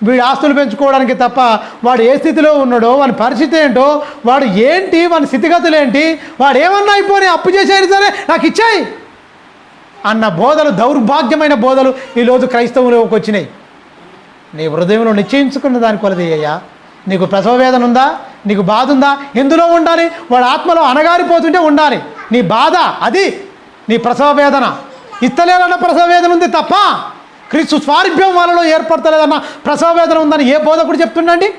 వీడి ఆస్తులు పెంచుకోవడానికి తప్ప వాడు ఏ స్థితిలో ఉన్నాడో, వాని పరిస్థితి ఏంటో, వాడు ఏంటి, వాని స్థితిగతులు ఏంటి, వాడు ఏమన్నా అయిపోయి అప్పు చేసేది సరే నాకు ఇచ్చాయి అన్న బోధలు, దౌర్భాగ్యమైన బోధలు ఈరోజు క్రైస్తవులోకి వచ్చినాయి. నీ హృదయంలో నిశ్చయించుకున్న దాని కొలది అయ్యా. నీకు ప్రసవ వేదన ఉందా? నీకు బాధ ఉందా? ఎందులో ఉండాలి? వాడు ఆత్మలో అనగారిపోతుంటే ఉండాలి. నీ బాధ అది నీ ప్రసవ వేదన. ఇత్తలేదన్న ప్రసవ వేదన ఉంది తప్ప క్రీస్తు స్వారూప్యం వాళ్ళలో ఏర్పడతలేదన్న ప్రసవ వేదన ఉందని ఏ బోధకుడు చెప్తుండండి?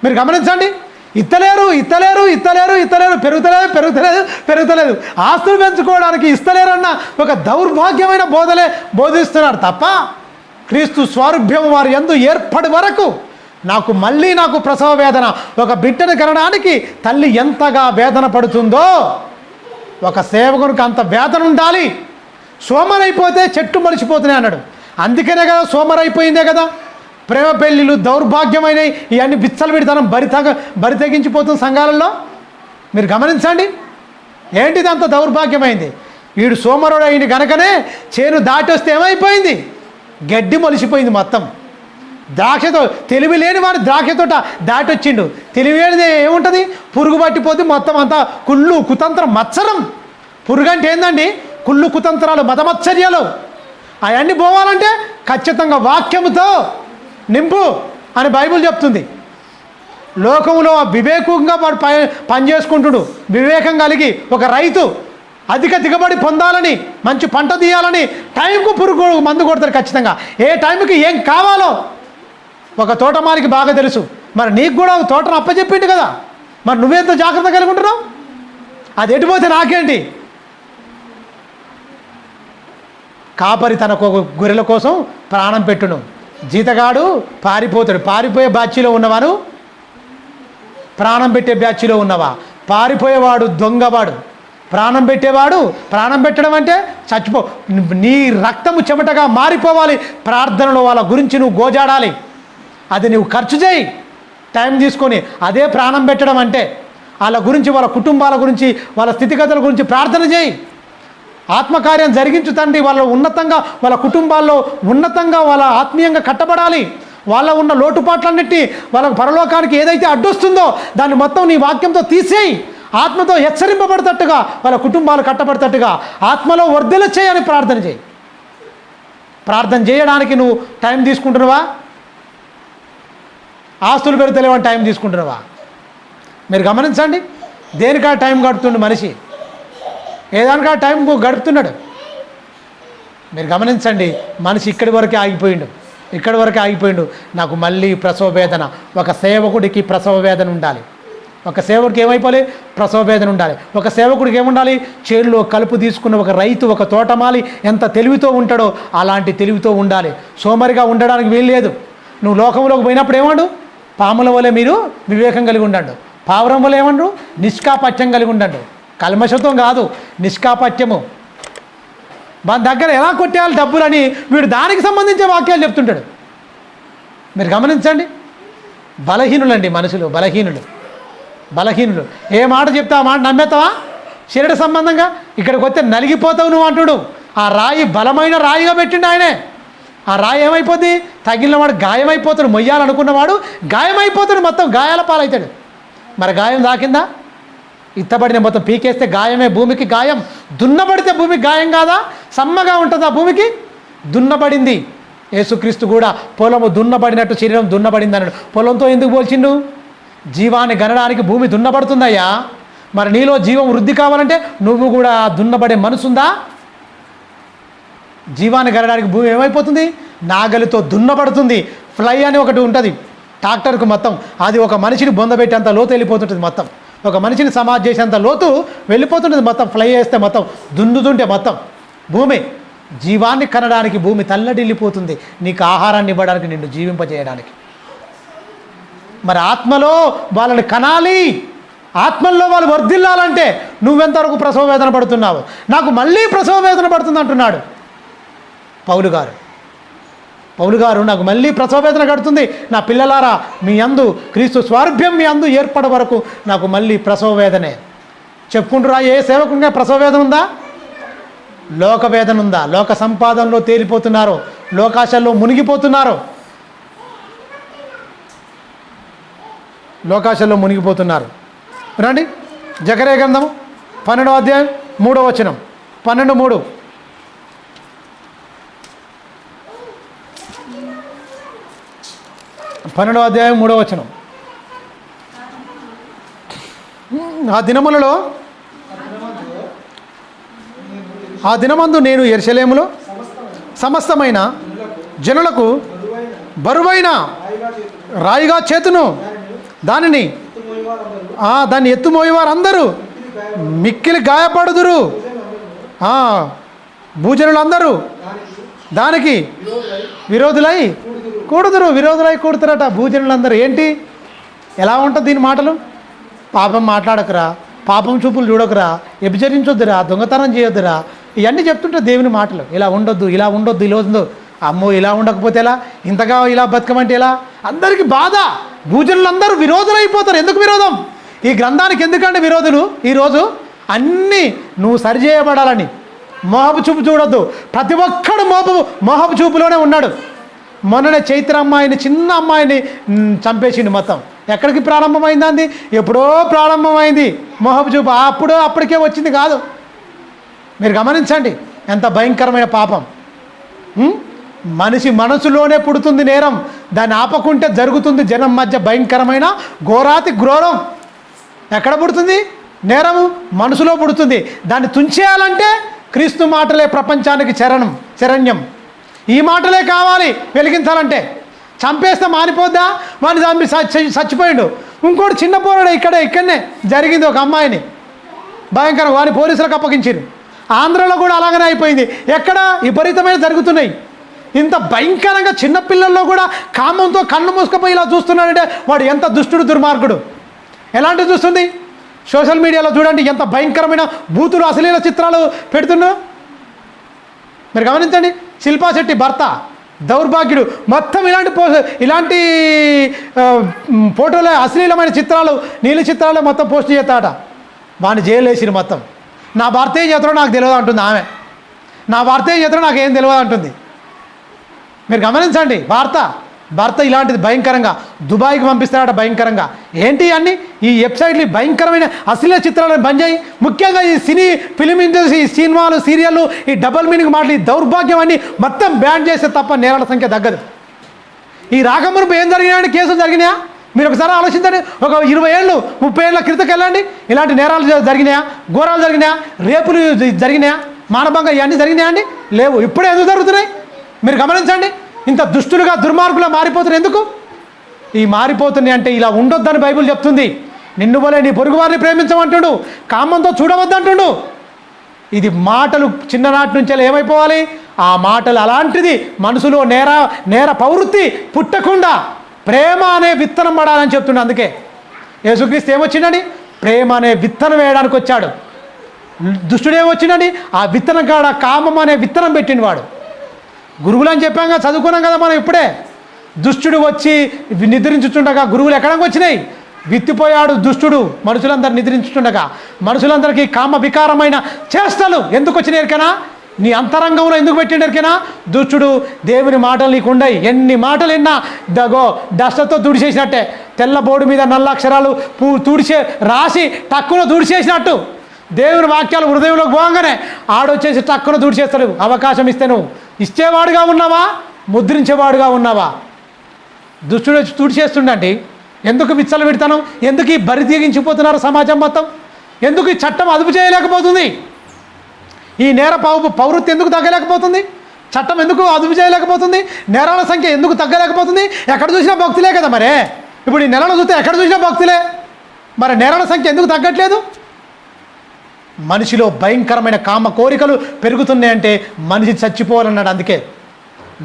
మీరు గమనించండి. ఇత్తలేరు పెరుగుతలేదు ఆస్తులు పెంచుకోవడానికి ఇస్తలేరన్న ఒక దౌర్భాగ్యమైన బోధలే బోధిస్తున్నారు తప్ప క్రీస్తు స్వారూప్యం వారి యందు ఏర్పడి వరకు నాకు ప్రసవ వేదన. ఒక బిడ్డను కనడానికి తల్లి ఎంతగా వేదన పడుతుందో ఒక సేవకునికి అంత వేదన ఉండాలి. సోమరైపోతే చెట్టు మలిచిపోతున్నాయి అన్నాడు. అందుకనే కదా సోమరైపోయిందే కదా ప్రేమ పెళ్ళిళ్ళు దౌర్భాగ్యమైనవి, ఇవన్నీ బిచ్చలు పెడతానం బరి తెగించిపోతున్న సంఘాలలో. మీరు గమనించండి, ఏంటిది అంత దౌర్భాగ్యమైంది? వీడు సోమరుడు అయింది కనుకనే చేను దాటి వస్తే ఏమైపోయింది? గడ్డి మొలిసిపోయింది మొత్తం. ద్రాక్షతో తెలివి లేని వాడు ద్రాక్షతో దాటి వచ్చిండు. తెలివి లేనిది ఏముంటుంది? పురుగు పట్టిపోతే మొత్తం అంతా కుళ్ళు కుతంత్రం మత్సరం. పురుగు అంటే ఏందండి? కుళ్ళు కుతంత్రాలు మతమత్సర్యాలు. అవన్నీ పోవాలంటే ఖచ్చితంగా వాక్యముతో నింపు అని బైబిల్ చెప్తుంది. లోకంలో వివేకంగా వాడు పని చేసుకుంటుడు, వివేకం కలిగి ఒక రైతు అధిక దిగుబడి పొందాలని, మంచి పంట తీయాలని టైంకు పురుగు మందు కొడతారు ఖచ్చితంగా. ఏ టైంకి ఏం కావాలో ఒక తోటమాలికి బాగా తెలుసు. మరి నీకు కూడా ఒక తోటను అప్పచెప్పిండు కదా, మరి నువ్వెంత జాగ్రత్త కలిగి ఉంటున్నావు? అది ఎటుపోతే నాకేంటి? కాపరి తన గొర్రెల కోసం ప్రాణం పెట్టును. జీతగాడు పారిపోతాడు. పారిపోయే బ్యాచ్లో ఉన్నవాను, ప్రాణం పెట్టే బ్యాచ్లో ఉన్నవా? పారిపోయేవాడు దొంగవాడు. ప్రాణం పెట్టేవాడు, ప్రాణం పెట్టడం అంటే చచ్చిపో. నీ రక్తము చెమటగా మారిపోవాలి. ప్రార్థనలో వాళ్ళ గురించి నువ్వు గోజాడాలి. అది నువ్వు ఖర్చు చేయి. టైం తీసుకొని అదే ప్రాణం పెట్టడం అంటే. వాళ్ళ గురించి, వాళ్ళ కుటుంబాల గురించి, వాళ్ళ స్థితిగతుల గురించి ప్రార్థన చేయి. ఆత్మకార్యం జరిగించు తండ్రి. వాళ్ళ ఉన్నతంగా, వాళ్ళ కుటుంబాల్లో ఉన్నతంగా, వాళ్ళ ఆత్మీయంగా కట్టబడాలి. వాళ్ళ ఉన్న లోటుపాట్లన్నింటినీ, వాళ్ళ పరలోకానికి ఏదైతే అడ్డొస్తుందో దాన్ని మొత్తం నీ వాక్యంతో తీసేయి. ఆత్మతో హెచ్చరింపబడతట్టుగా, వాళ్ళ కుటుంబాలు కట్టబడతట్టుగా ఆత్మలో వర్ధలు చేయని ప్రార్థన చేయి. ప్రార్థన చేయడానికి నువ్వు టైం తీసుకుంటున్నావా? ఆస్తులు పెడతలేవని టైం తీసుకుంటున్నావా? మీరు గమనించండి, దేనికా టైం గడుపుతుండు మనిషి, ఏదానికా టైం గడుపుతున్నాడు. మీరు గమనించండి, మనిషి ఇక్కడి వరకే ఆగిపోయిండు. నాకు మళ్ళీ ప్రసవ వేదన. ఒక సేవకుడికి ప్రసవ వేదన ఉండాలి. ఒక సేవకుడికి ఏమైపోలే? ప్రసవ వేదన ఉండాలి. ఒక సేవకుడికి ఏముండాలి? చేనులో కలుపు తీసుకున్న ఒక రైతు, ఒక తోటమాలి ఎంత తెలివితో ఉంటాడో అలాంటి తెలివితో ఉండాలి. సోమరిగా ఉండడానికి వీల్లేదు. నువ్వు లోకంలోకి పోయినప్పుడు ఏమండు? పాముల వలె మీరు వివేకం కలిగి ఉండండు. పావురం వల్ల ఏమండు? నిష్కాపట్యం కలిగి ఉండండు. కల్మషత్వం కాదు, నిష్కాపట్యము. మన దగ్గర ఎలా కొట్టేయాలి డబ్బులని వీడు దానికి సంబంధించే వాక్యాలు చెప్తుంటాడు. మీరు గమనించండి, బలహీనులండి మనుషులు, బలహీనులు. ఏ మాట చెప్తా ఆ మాట నమ్మేస్తావా? శరీర సంబంధంగా ఇక్కడికి వస్తే నలిగిపోతావు నువ్వు అంటుడు. ఆ రాయి బలమైన రాయిగా పెట్టిండు ఆయనే. ఆ రాయి ఏమైపోద్ది? తగిలిన వాడు గాయమైపోతాడు. మొయ్యాలనుకున్నవాడు గాయమైపోతాడు, మొత్తం గాయాల పాలవుతాడు. మరి గాయం దాకిందా? ఇత్తబడిన మొత్తం పీకేస్తే గాయమే, భూమికి గాయం. దున్నబడితే భూమికి గాయం కాదా? సమ్మగా ఉంటుంది ఆ భూమికి. దున్నబడింది. యేసుక్రీస్తు కూడా పొలము దున్నబడినట్టు శరీరం దున్నబడింది అన్నాడు. పొలంతో ఎందుకు పోల్చిండు? జీవాన్ని గనడానికి భూమి దున్నబడుతుందయ్యా. మరి నీలో జీవం వృద్ధి కావాలంటే నువ్వు కూడా దున్నబడే మనసుందా? జీవాన్ని గనడానికి భూమి ఏమైపోతుంది? నాగలితో దున్నబడుతుంది. ఫ్లై అని ఒకటి ఉంటుంది ట్రాక్టర్కు, మొత్తం అది ఒక మనిషిని బొందబెట్టేంత లోతు వెళ్ళిపోతుంటుంది. మొత్తం ఒక మనిషిని సమాధి చేసేంత లోతు వెళ్ళిపోతుంటుంది. మొత్తం ఫ్లై చేస్తే మొత్తం దున్నుతుంటే మొత్తం భూమి. జీవాన్ని కనడానికి భూమి తల్లడిల్లిపోతుంది, నీకు ఆహారాన్ని ఇవ్వడానికి, నిన్ను జీవింపజేయడానికి. మరి ఆత్మలో వాళ్ళని కనాలి, ఆత్మల్లో వాళ్ళు వర్ధిల్లాలంటే నువ్వెంతవరకు ప్రసవ వేదన పడుతున్నావు? నాకు మళ్ళీ ప్రసవ వేదన పడుతుంది అంటున్నాడు పౌలు గారు. నాకు మళ్ళీ ప్రసవ వేదన కడుతుంది. నా పిల్లలారా, మీ యందు క్రీస్తు స్వారూప్యం మీ యందు ఏర్పడ వరకు నాకు మళ్ళీ ప్రసవ వేదనే. చెప్పుకుంటురా, ఏ సేవకునిగా ప్రసవ వేదన ఉందా? లోక వేదన ఉందా? లోక సంపాదనలో తేలిపోతున్నారు, లోకాశల్లో మునిగిపోతున్నారు, రండి జకర్యా గ్రంథము 12వ అధ్యాయం 3వ వచనం. 12:3. 12వ అధ్యాయం 3వ వచనం. ఆ దినమందు నేను యెరూషలేములో సమస్తమైన జనులకు బరువైన రాయిగా చేతును, దాన్ని ఎత్తుమోయేవారు అందరూ మిక్కిలి గాయపడుదురు. భూజనులందరూ దానికి విరోధులై కూడుతారట. భూజనులందరూ ఏంటి? ఎలా ఉంటుంది దీని మాటలు? పాపం మాట్లాడకురా, పాపం చూపులు చూడకురా, వ్యభిచరించొద్దురా, దొంగతనం చేయొద్దురా, ఇవన్నీ చెప్తుంటే దేవుని మాటలు. ఇలా ఉండొద్దు, ఇలా ఉండొద్దు. అమ్మో ఇలా ఉండకపోతే ఎలా, ఇంతగా ఇలా బతకమంటే ఎలా? అందరికీ బాధ. భూజనులందరూ విరోధులైపోతారు. ఎందుకు విరోధం? ఈ గ్రంథానికి ఎందుకంటే విరోధులు? ఈరోజు అన్నీ నువ్వు సరిచేయబడాలని మోహపు చూపు చూడొద్దు. ప్రతి ఒక్కడు మోహపు చూపులోనే ఉన్నాడు. మొన్ననే చైత్ర అమ్మాయిని, చిన్న అమ్మాయిని చంపేసిండు. మొత్తం ఎక్కడికి ప్రారంభమైంది? అంది ఎప్పుడో ప్రారంభమైంది మోహపు చూపు. అప్పటికే వచ్చింది కాదు. మీరు గమనించండి ఎంత భయంకరమైన పాపం. మనిషి మనసులోనే పుడుతుంది నేరం, దాన్ని ఆపకుంటే జరుగుతుంది జనం మధ్య భయంకరమైన ఘోరాతి ఘోరం. ఎక్కడ పుడుతుంది నేరము? మనసులో పుడుతుంది. దాన్ని తుంచేయాలంటే క్రీస్తు మాటలే ప్రపంచానికి శరణ్యం. ఈ మాటలే కావాలి వెలిగించాలంటే. చంపేస్తే మానిపోద్దా? వాడిని చంపి చచ్చిపోయిండు. ఇంకోటి చిన్న పోరాడు ఇక్కడనే జరిగింది. ఒక అమ్మాయిని భయంకరం వాడిని పోలీసులకు అప్పగించారు. ఆంధ్రలో కూడా అలాగనే అయిపోయింది. ఎక్కడ విపరీతమైన జరుగుతున్నాయి. ఇంత భయంకరంగా చిన్నపిల్లల్లో కూడా కామంతో కన్ను మూసుకుపోయి ఇలా చూస్తున్నాడంటే వాడు ఎంత దుష్టుడు, దుర్మార్గుడు. ఎలాంటి చూస్తుంది? సోషల్ మీడియాలో చూడండి ఎంత భయంకరమైన బూతులు, అశ్లీల చిత్రాలు పెడుతున్నా. మీరు గమనించండి. శిల్పా శెట్టి భర్త దౌర్భాగ్యుడు. మొత్తం ఇలాంటి ఫోటోలు, అశ్లీలమైన చిత్రాలు, నీళ్ళ చిత్రాలు మొత్తం పోస్ట్ చేస్తాడ. వాడిని జైలు వేసిరు మొత్తం. నా భర్త ఏం చేస్తారో నాకు తెలియదు అంటుంది ఆమె. నా భర్త ఏం చేస్తారో నాకేం తెలియదు అంటుంది. మీరు గమనించండి, భర్త ఇలాంటిది భయంకరంగా దుబాయ్కి పంపిస్తాడట భయంకరంగా. ఏంటి అన్నీ ఈ వెబ్సైట్లు భయంకరమైన అశ్లీల చిత్రాలను బంద్ చేయి. ముఖ్యంగా ఈ ఫిలిం ఇండస్ట్రీ, ఈ సినిమాలు, సీరియళ్ళు, ఈ డబుల్ మీనింగ్ మాటలు, ఈ దౌర్భాగ్యం అన్నీ మొత్తం బ్యాన్ చేస్తే తప్ప నేరాల సంఖ్య తగ్గదు. ఈ రాకమునుపు ఏం జరిగినాయంటే కేసులు జరిగినాయా? మీరు ఒకసారి ఆలోచించండి. ఒక 20 ఏళ్ళు 30 ఏళ్ళ క్రితకి వెళ్ళండి, ఇలాంటి నేరాలు జరిగినాయా? ఘోరాలు జరిగినాయా? రేపులు జరిగినాయా? మానభంగా ఇవన్నీ జరిగినాయా అండి? లేవు. ఇప్పుడే ఎందుకు జరుగుతున్నాయి? మీరు గమనించండి. ఇంత దుష్టులుగా, దుర్మార్గులా మారిపోతున్నారు ఎందుకు? ఈ మారిపోతున్నాయి అంటే ఇలా ఉండొద్దని బైబిల్ చెప్తుంది. నిన్ను వలే నీ పొరుగు వారిని ప్రేమించమంటుడు, కామంతో చూడవద్దంటుడు. ఇది మాటలు చిన్ననాటి నుంచి ఏమైపోవాలి? ఆ మాటలు అలాంటిది. మనసులో నేర ప్రవృత్తి పుట్టకుండా ప్రేమ అనే విత్తనం పడాలని చెప్తుండే. అందుకే యేసుక్రీస్తు ఏమొచ్చిండని? ప్రేమ అనే విత్తనం వేయడానికి వచ్చాడు. దుష్టుడు ఏమొచ్చిండని? ఆ విత్తనం కాడ కామం అనే విత్తనం పెట్టిండు వాడు. గురువులు అని చెప్పాం కదా, చదువుకున్నాం కదా మనం ఇప్పుడే. దుష్టుడు వచ్చి నిద్రించుతుండగా గురువులు ఎక్కడికి వచ్చినాయి? విత్తిపోయాడు దుష్టుడు మనుషులందరూ నిద్రించుతుండగా. మనుషులందరికీ కామ వికారమైన చేష్టలు ఎందుకు వచ్చినాయి ఎరికనా? నీ అంతరంగంలో ఎందుకు పెట్టిండు ఎరికనా? దుష్టుడు దేవుని మాటలు నీకు ఉండయి. ఎన్ని మాటలు విన్నా డస్టర్తో తుడిచేసినట్టే. తెల్ల బోర్డు మీద నల్ల అక్షరాలు రాసి టక్కున తుడిచేసినట్టు దేవుని వాక్యాలు హృదయంలోకి పోగానే ఆడొచ్చేసి టక్కున తుడిచేస్తాడు. అవకాశం ఇస్తే నువ్వు ఇచ్చేవాడుగా ఉన్నావా, ముద్రించేవాడుగా ఉన్నావా? దుష్టుడు వచ్చి తుడిచేస్తుండండి. ఎందుకు విచ్చలు పెడతాను? ఎందుకు ఈ బరి తీగించిపోతున్నారు సమాజం మొత్తం? ఎందుకు ఈ చట్టం అదుపు చేయలేకపోతుంది? ఈ నేర ప్రవృత్తి ఎందుకు తగ్గలేకపోతుంది? చట్టం ఎందుకు అదుపు చేయలేకపోతుంది? నేరాల సంఖ్య ఎందుకు తగ్గలేకపోతుంది? ఎక్కడ చూసినా భక్తులే కదా. మరే ఇప్పుడు ఈ నెలలో చూస్తే ఎక్కడ చూసినా భక్తులే. మరి నేరాల సంఖ్య ఎందుకు తగ్గట్లేదు? మనిషిలో భయంకరమైన కామ కోరికలు పెరుగుతున్నాయంటే మనిషి చచ్చిపోవాలన్నాడు. అందుకే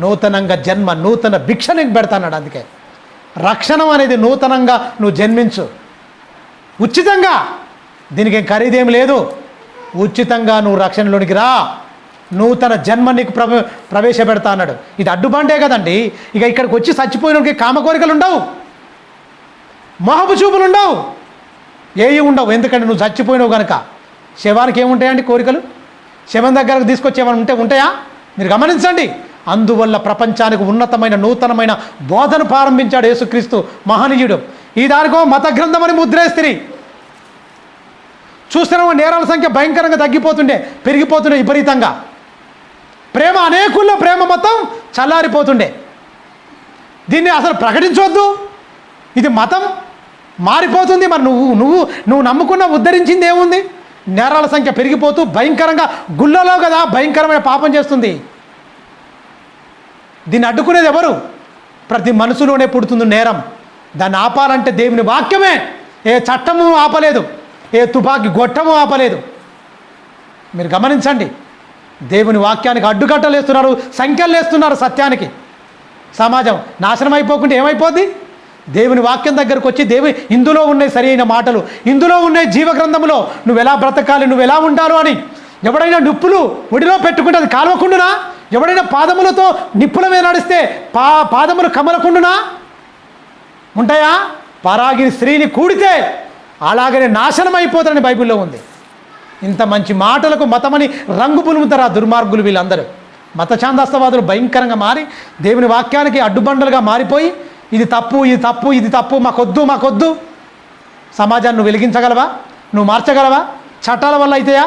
నూతనంగా జన్మ, నూతన భిక్ష నీకు పెడతాన్నాడు. అందుకే రక్షణ అనేది నూతనంగా నువ్వు జన్మించు, ఉచితంగా. దీనికి ఖరీదేం లేదు. ఉచితంగా నువ్వు రక్షణలోనికి రా, నూతన జన్మ నీకు ప్రవేశపెడతా అన్నాడు. ఇది అడ్డుబండే కదండి. ఇక ఇక్కడికి వచ్చి చచ్చిపోయినకి కామ కోరికలు ఉండవు, మోహపు చూపులు ఉండవు, ఏవి ఉండవు. ఎందుకంటే నువ్వు చచ్చిపోయినావు కనుక. శవానికి ఏముంటాయండి కోరికలు? శవం దగ్గరకు తీసుకొచ్చి ఏమైనా ఉంటాయా? మీరు గమనించండి. అందువల్ల ప్రపంచానికి ఉన్నతమైన నూతనమైన బోధను ప్రారంభించాడు యేసుక్రీస్తు మహనీయుడు. ఈ దానికో మత గ్రంథం అని ముద్రేస్తిరి. చూస్తున్నాము నేరాల సంఖ్య భయంకరంగా తగ్గిపోతుండే, పెరిగిపోతుండే విపరీతంగా. ప్రేమ అనేకుల్లో ప్రేమ మొత్తం చల్లారిపోతుండే. దీన్ని అసలు ప్రకటించవద్దు. ఇది మతం మారిపోతుంది. మరి నువ్వు నమ్ముకున్న ఉద్ధరించింది ఏముంది? నేరాల సంఖ్య పెరిగిపోతూ భయంకరంగా గుళ్ళలో కదా భయంకరమైన పాపం చేస్తుంది. దీన్ని అడ్డుకునేది ఎవరు? ప్రతి మనసులోనే పుడుతుంది నేరం. దాన్ని ఆపాలంటే దేవుని వాక్యమే. ఏ చట్టము ఆపలేదు, ఏ తుపాకీ గొట్టము ఆపలేదు. మీరు గమనించండి. దేవుని వాక్యానికి అడ్డుకట్టలు వేస్తున్నారు, సంఖ్యలు వేస్తున్నారు సత్యానికి. సమాజం నాశనం అయిపోకుంటే ఏమైపోద్ది? దేవుని వాక్యం దగ్గరకు వచ్చి ఇందులో ఉన్నాయి సరైన మాటలు, ఇందులో ఉన్నాయి జీవ గ్రంథంలో నువ్వు ఎలా బ్రతకాలి, నువ్వు ఎలా ఉంటారు అని. ఎవడైనా నిప్పులు ఒడిలో పెట్టుకుంటే అది కాలవకుండునా? ఎవడైనా పాదములతో నిప్పుల మీద నడిస్తే పాదములు కమలకుండునా? ఉంటాయా? పరాగిని స్త్రీని కూడితే అలాగనే నాశనం అయిపోతారని బైబిల్లో ఉంది. ఇంత మంచి మాటలకు మతమని రంగు పులుముతారు ఆ దుర్మార్గులు వీళ్ళందరూ. మత ఛాందస్తవాదులు భయంకరంగా మారి దేవుని వాక్యానికి అడ్డుబండలుగా మారిపోయి ఇది తప్పు, ఇది తప్పు, ఇది తప్పు, మాకొద్దు. సమాజాన్ని నువ్వు వెలిగించగలవా? నువ్వు మార్చగలవా? చట్టాల వల్ల అయితేయా?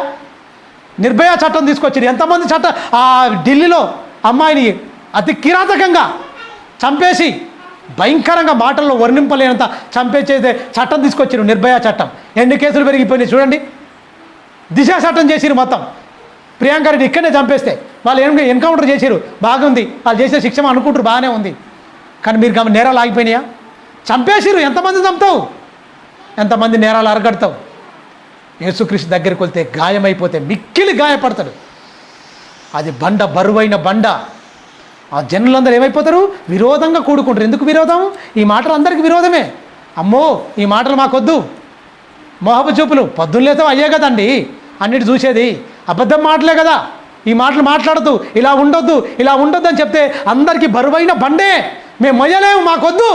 నిర్భయ చట్టం తీసుకొచ్చింది. ఎంతమంది ఢిల్లీలో అమ్మాయిని అతి కిరాతకంగా చంపేసి భయంకరంగా మాటల్లో వర్ణింపలేనంత చంపేసేదే చట్టం తీసుకొచ్చారు, నిర్భయ చట్టం. ఎన్ని కేసులు పెరిగిపోయినాయి చూడండి. దిశ చట్టం చేసిరు మొత్తం. ప్రియాంక రెడ్డి ఇక్కడనే చంపేస్తే వాళ్ళు ఎన్కౌంటర్ చేసిరు, బాగుంది. వాళ్ళు చేసే శిక్ష అనుకుంటారు బాగానే ఉంది. కానీ మీరు నేరాలు ఆగిపోయినాయా? చంపేసిరు. ఎంతమంది చంపుతావు? ఎంతమంది నేరాలు అరగడతావు? యేసుక్రీస్తు దగ్గరికి వెళ్తే గాయమైపోతే మిక్కిలి గాయపడతాడు. అది బరువైన బండ. ఆ జనులందరూ ఏమైపోతారు? విరోధంగా కూడుకుంటారు. ఎందుకు విరోధం? ఈ మాటలు అందరికీ విరోధమే. అమ్మో ఈ మాటలు మాకొద్దు. మోహపు చూపులు పొద్దున్నేతో అయ్యే కదండి అన్నిటి చూసేది. అబద్ధం మాటలే కదా ఈ మాటలు మాట్లాడద్దు, ఇలా ఉండొద్దు, ఇలా ఉండొద్దు అని చెప్తే అందరికీ బరువైన బండే, మేము మొయ్యలేము, మాకొద్దు,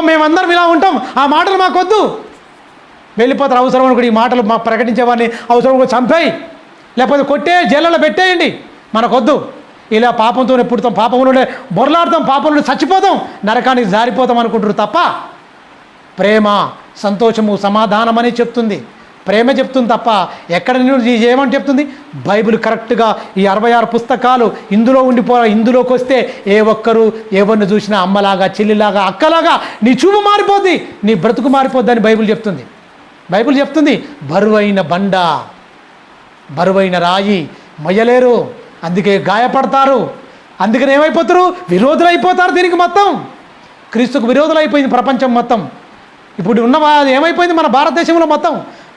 మేమందరం ఇలా ఉంటాం, ఆ మాటలు మాకొద్దు, వెళ్ళిపోతారు. అవసరం అనుకోండి ఈ మాటలు మా ప్రకటించేవాడిని అవసరం కూడా చంపేయి, లేకపోతే కొట్టే జైళ్ళలో పెట్టేయండి, మనకొద్దు. ఇలా పాపంతోనే పుడతాం, పాపంలోనే బొరలాడతాం, పాపంలోనే చచ్చిపోతాం, నరకానికి జారిపోతాం అనుకుంటారు తప్ప ప్రేమ, సంతోషము, సమాధానం అని చెప్తుంది. ప్రేమ చెప్తుంది తప్ప ఎక్కడ ఏమని చెప్తుంది? బైబిల్ కరెక్ట్గా ఈ 66 పుస్తకాలు ఇందులో ఇందులోకి వస్తే ఏ ఒక్కరు ఎవరిని చూసినా అమ్మలాగా, చెల్లిలాగా, అక్కలాగా నీ చూపు మారిపోద్ది, నీ బ్రతుకు మారిపోద్ది అని బైబిల్ చెప్తుంది. బైబిల్ చెప్తుంది బరువైన బండ, బరువైన రాయి మొయ్యలేరు, అందుకే గాయపడతారు, అందుకని ఏమైపోతారు? విరోధులు అయిపోతారు. దీనికి మొత్తం క్రీస్తుకు విరోధులు అయిపోయింది ప్రపంచం మొత్తం. ఇప్పుడు ఉన్న ఏమైపోయింది మన భారతదేశంలో మొత్తం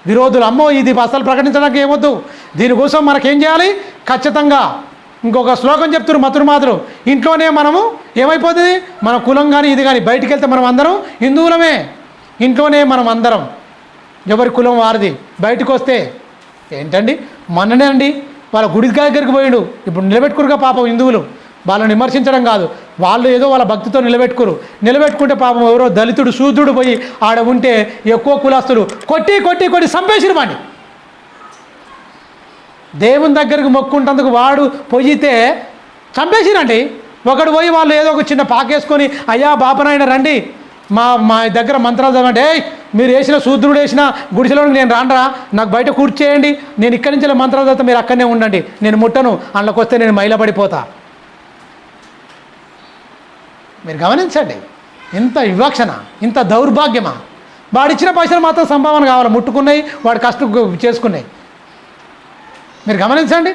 విరోధులు. అమ్మో ఇది అసలు ప్రకటించడానికి ఏమొద్దు, దీనికోసం మనకేం చేయాలి? ఖచ్చితంగా ఇంకొక శ్లోకం చెప్తున్నారు మతురుమాతులు, ఇంట్లోనే మనము ఏమైపోతుంది, మన కులం కానీ ఇది కానీ, బయటికి వెళ్తే మనం అందరం హిందువులమే, ఇంట్లోనే మనం అందరం ఎవరి కులం వారిది. బయటకు వస్తే ఏంటండి, మొన్ననే అండి వాళ్ళ గుడి దగ్గరికి పోయాడు, ఇప్పుడు నిలబెట్టుకురుగా పాపం హిందువులు, వాళ్ళని విమర్శించడం కాదు, వాళ్ళు ఏదో వాళ్ళ భక్తితో నిలబెట్టుకుంటే పాపం ఎవరో దళితుడు శూద్రుడు పోయి ఆడ ఉంటే ఎక్కువ కులస్తులు కొట్టి కొట్టి కొట్టి చంపేసిరు వాడిని. దేవుని దగ్గరికి మొక్కుంటందుకు వాడు పోయితే చంపేసిరండి. ఒకడు పోయి వాళ్ళు ఏదో ఒక చిన్న పాకేసుకొని అయ్యా బాపనాయన రండి మా దగ్గర మంత్రాలు చదవండి, మీరు వేసిన శూద్రుడు వేసిన గుడిసెలోకి నేను రానరా, నాకు బయట కూర్చేయండి, నేను ఇక్కడి నుంచి మంత్రాలు చదువుతా, మీరు అక్కడనే ఉండండి, నేను ముట్టను, అందులోకి వస్తే నేను మైలపడిపోతా. మీరు గమనించండి, ఇంత వివక్షణ, ఇంత దౌర్భాగ్యమా? వాడిచ్చిన పైసలు మాత్రం సంభావన కావాలి, ముట్టుకున్నాయి, వాడు కష్టం చేసుకున్నాయి. మీరు గమనించండి.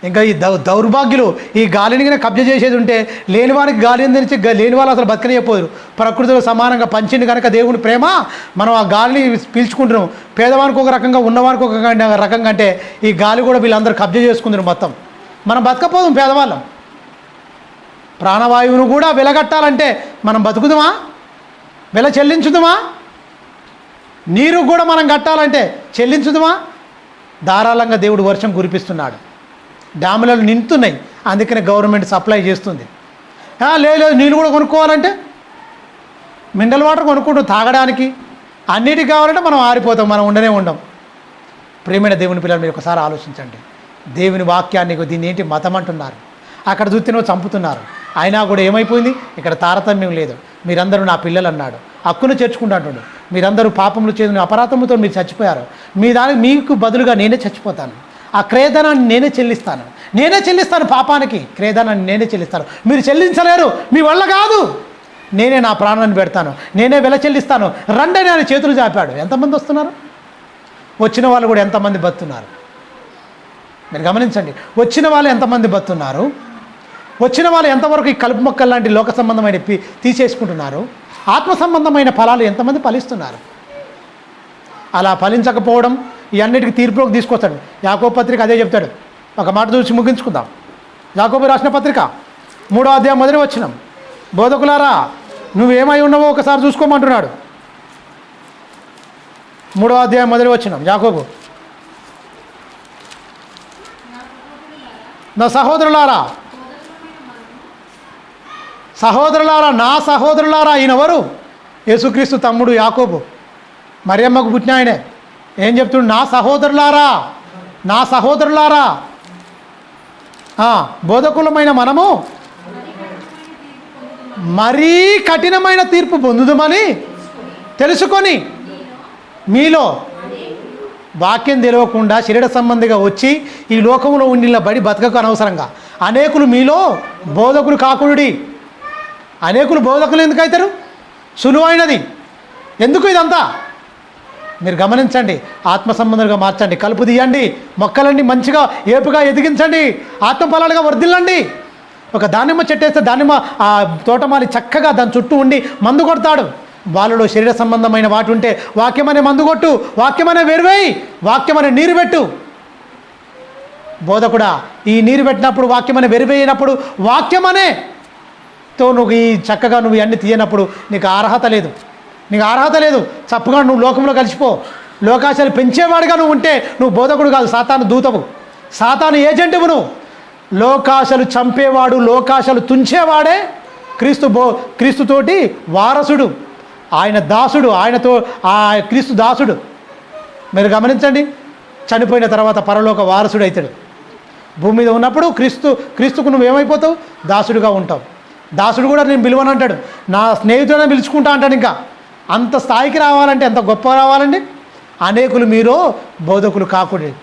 ఇంకా ఈ దౌర్భాగ్యులు ఈ గాలిని కబ్జా చేసేది ఉంటే లేని వారికి గాలి అందించి లేని వాళ్ళు అసలు బతకనియపోదు. ప్రకృతిలో సమానంగా పంచింది కనుక దేవుని ప్రేమ, మనం ఆ గాలిని పీల్చుకుంటున్నాం. పేదవానికి ఒక రకంగా, ఉన్నవానికి ఒక రకంగా, అంటే ఈ గాలి కూడా వీళ్ళందరూ కబ్జా చేసుకుంటున్నారు మొత్తం. మనం బతకపోదాం పేదవాళ్ళం. ప్రాణవాయువును కూడా వెలగట్టాలంటే మనం బతుకుదామా? వెల చెల్లించుదామా? నీరు కూడా మనం కట్టాలంటే చెల్లించుదామా? ధారాళంగా దేవుడు వర్షం కురిపిస్తున్నాడు, డ్యాములలో నిండుతున్నాయి, అందుకనే గవర్నమెంట్ సప్లై చేస్తుంది. లేదు నీళ్ళు కూడా కొనుక్కోవాలంటే మినరల్ వాటర్ కొనుక్కుంటాం తాగడానికి, అన్నిటికి కావాలంటే మనం ఆరిపోతాం, మనం ఉండనే ఉండం. ప్రేమైన దేవుని పిల్లలు మీరు ఒకసారి ఆలోచించండి. దేవుని వాక్యాన్ని దీన్ని ఏంటి మతం అంటున్నారు, అక్కడ చూస్తేనో చంపుతున్నారు, అయినా కూడా ఏమైపోయింది? ఇక్కడ తారతమ్యం లేదు. మీరందరూ నా పిల్లలు అన్నాడు, హక్కును చేర్చుకుంటాడు. మీరందరూ పాపములు చేసిన అపరాధముతో మీరు చచ్చిపోయారు, మీకు బదులుగా నేనే చచ్చిపోతాను, ఆ క్రయధనాన్ని నేనే చెల్లిస్తాను, పాపానికి క్రయధనాన్ని నేనే చెల్లిస్తాను. మీరు చెల్లించలేరు, మీ వల్ల కాదు, నేనే నా ప్రాణాన్ని పెడతాను, నేనే వెల చెల్లిస్తాను, రండి అని ఆయన చేతులు చాపాడు. ఎంతమంది వస్తున్నారు? వచ్చిన వాళ్ళు కూడా ఎంతమంది బతున్నారు? మీరు గమనించండి, వచ్చిన వాళ్ళు ఎంతమంది బతున్నారు, వచ్చిన వాళ్ళు ఎంతవరకు ఈ కలుపు మొక్కలు లాంటి లోక సంబంధమైన తీసేసుకుంటున్నారు, ఆత్మ సంబంధమైన ఫలాలు ఎంతమంది ఫలిస్తున్నారు? అలా ఫలించకపోవడం ఈ అన్నిటికీ తీర్పులోకి తీసుకొస్తాడు. యాకోబు పత్రిక అదే చెప్తాడు. ఒక మాట చూసి ముగించుకుందాం. యాకోబు రాసిన పత్రిక 3వ అధ్యాయం మొదటి వచనం, బోధకులారా నువ్వేమై ఉన్నావో ఒకసారి చూసుకోమంటున్నాడు. 3వ అధ్యాయం మొదటి వచనం యాకోబు, నా సహోదరులారా, నా సహోదరులారా, ఈయనెవరు? యేసుక్రీస్తు తమ్ముడు యాకోబు, మరియమ్మకు పుట్టిన ఆయనే. ఏం చెప్తుడు? నా సహోదరులారా, బోధకులమైన మనము మరీ కఠినమైన తీర్పు పొందుదామని తెలుసుకొని మీలో వాక్యం తెలియకుండా శరీర సంబంధిగా వచ్చి ఈ లోకంలో ఉండిన బడి బతకకు అనవసరంగా అనేకులు మీలో బోధకులు కాకుడి. అనేకులు బోధకులు ఎందుకు అవుతారు? సులువైనది. ఎందుకు ఇదంతా? మీరు గమనించండి, ఆత్మ సంబంధంగా మార్చండి, కలుపు తీయండి, మొక్కలండి మంచిగా ఏపుగా ఎదిగించండి, ఆత్మఫలాలుగా వర్ధిల్లండి. ఒక దానిమ్మ చెట్టేస్తే దానిమ్మ ఆ తోటమాలి చక్కగా దాని చుట్టూ ఉండి మందు కొడతాడు. వాళ్ళలో శరీర సంబంధమైన వాటి ఉంటే వాక్యమనే మందు కొట్టు, వాక్యమనే వెరువేయి, వాక్యమనే నీరు పెట్టు. బోధకుడా, ఈ నీరు పెట్టినప్పుడు వాక్యమనే వెరువేయినప్పుడు వాక్యమనేతో నువ్వు ఈ చక్కగా నువ్వు ఇవన్నీ తీయనప్పుడు నీకు అర్హత లేదు. చప్పుగా నువ్వు లోకంలో కలిసిపో. లోకాశాలు పెంచేవాడుగా నువ్వు ఉంటే నువ్వు బోధకుడు కాదు, సాతాను దూతవు. సాతాను ఏజెంటువు నువ్వు. లోకాశలు చంపేవాడు, లోకాశలు తుంచేవాడే క్రీస్తుతోటి వారసుడు, ఆయన దాసుడు, ఆయనతో ఆ క్రీస్తు దాసుడు. మీరు గమనించండి, చనిపోయిన తర్వాత పరలోక వారసుడు అవుతాడు. భూమి మీద ఉన్నప్పుడు క్రీస్తుకు నువ్వు ఏమైపోతావు? దాసుడుగా ఉంటావు. దాసుడు కూడా నేను పిలువనంటాడు, నా స్నేహితుడనే పిలుచుకుంటా అంటాడు. ఇంకా అంత స్థాయికి రావాలంటే ఎంత గొప్ప రావాలండి. అనేకులు మీరు బోధకులు కాకూడదు.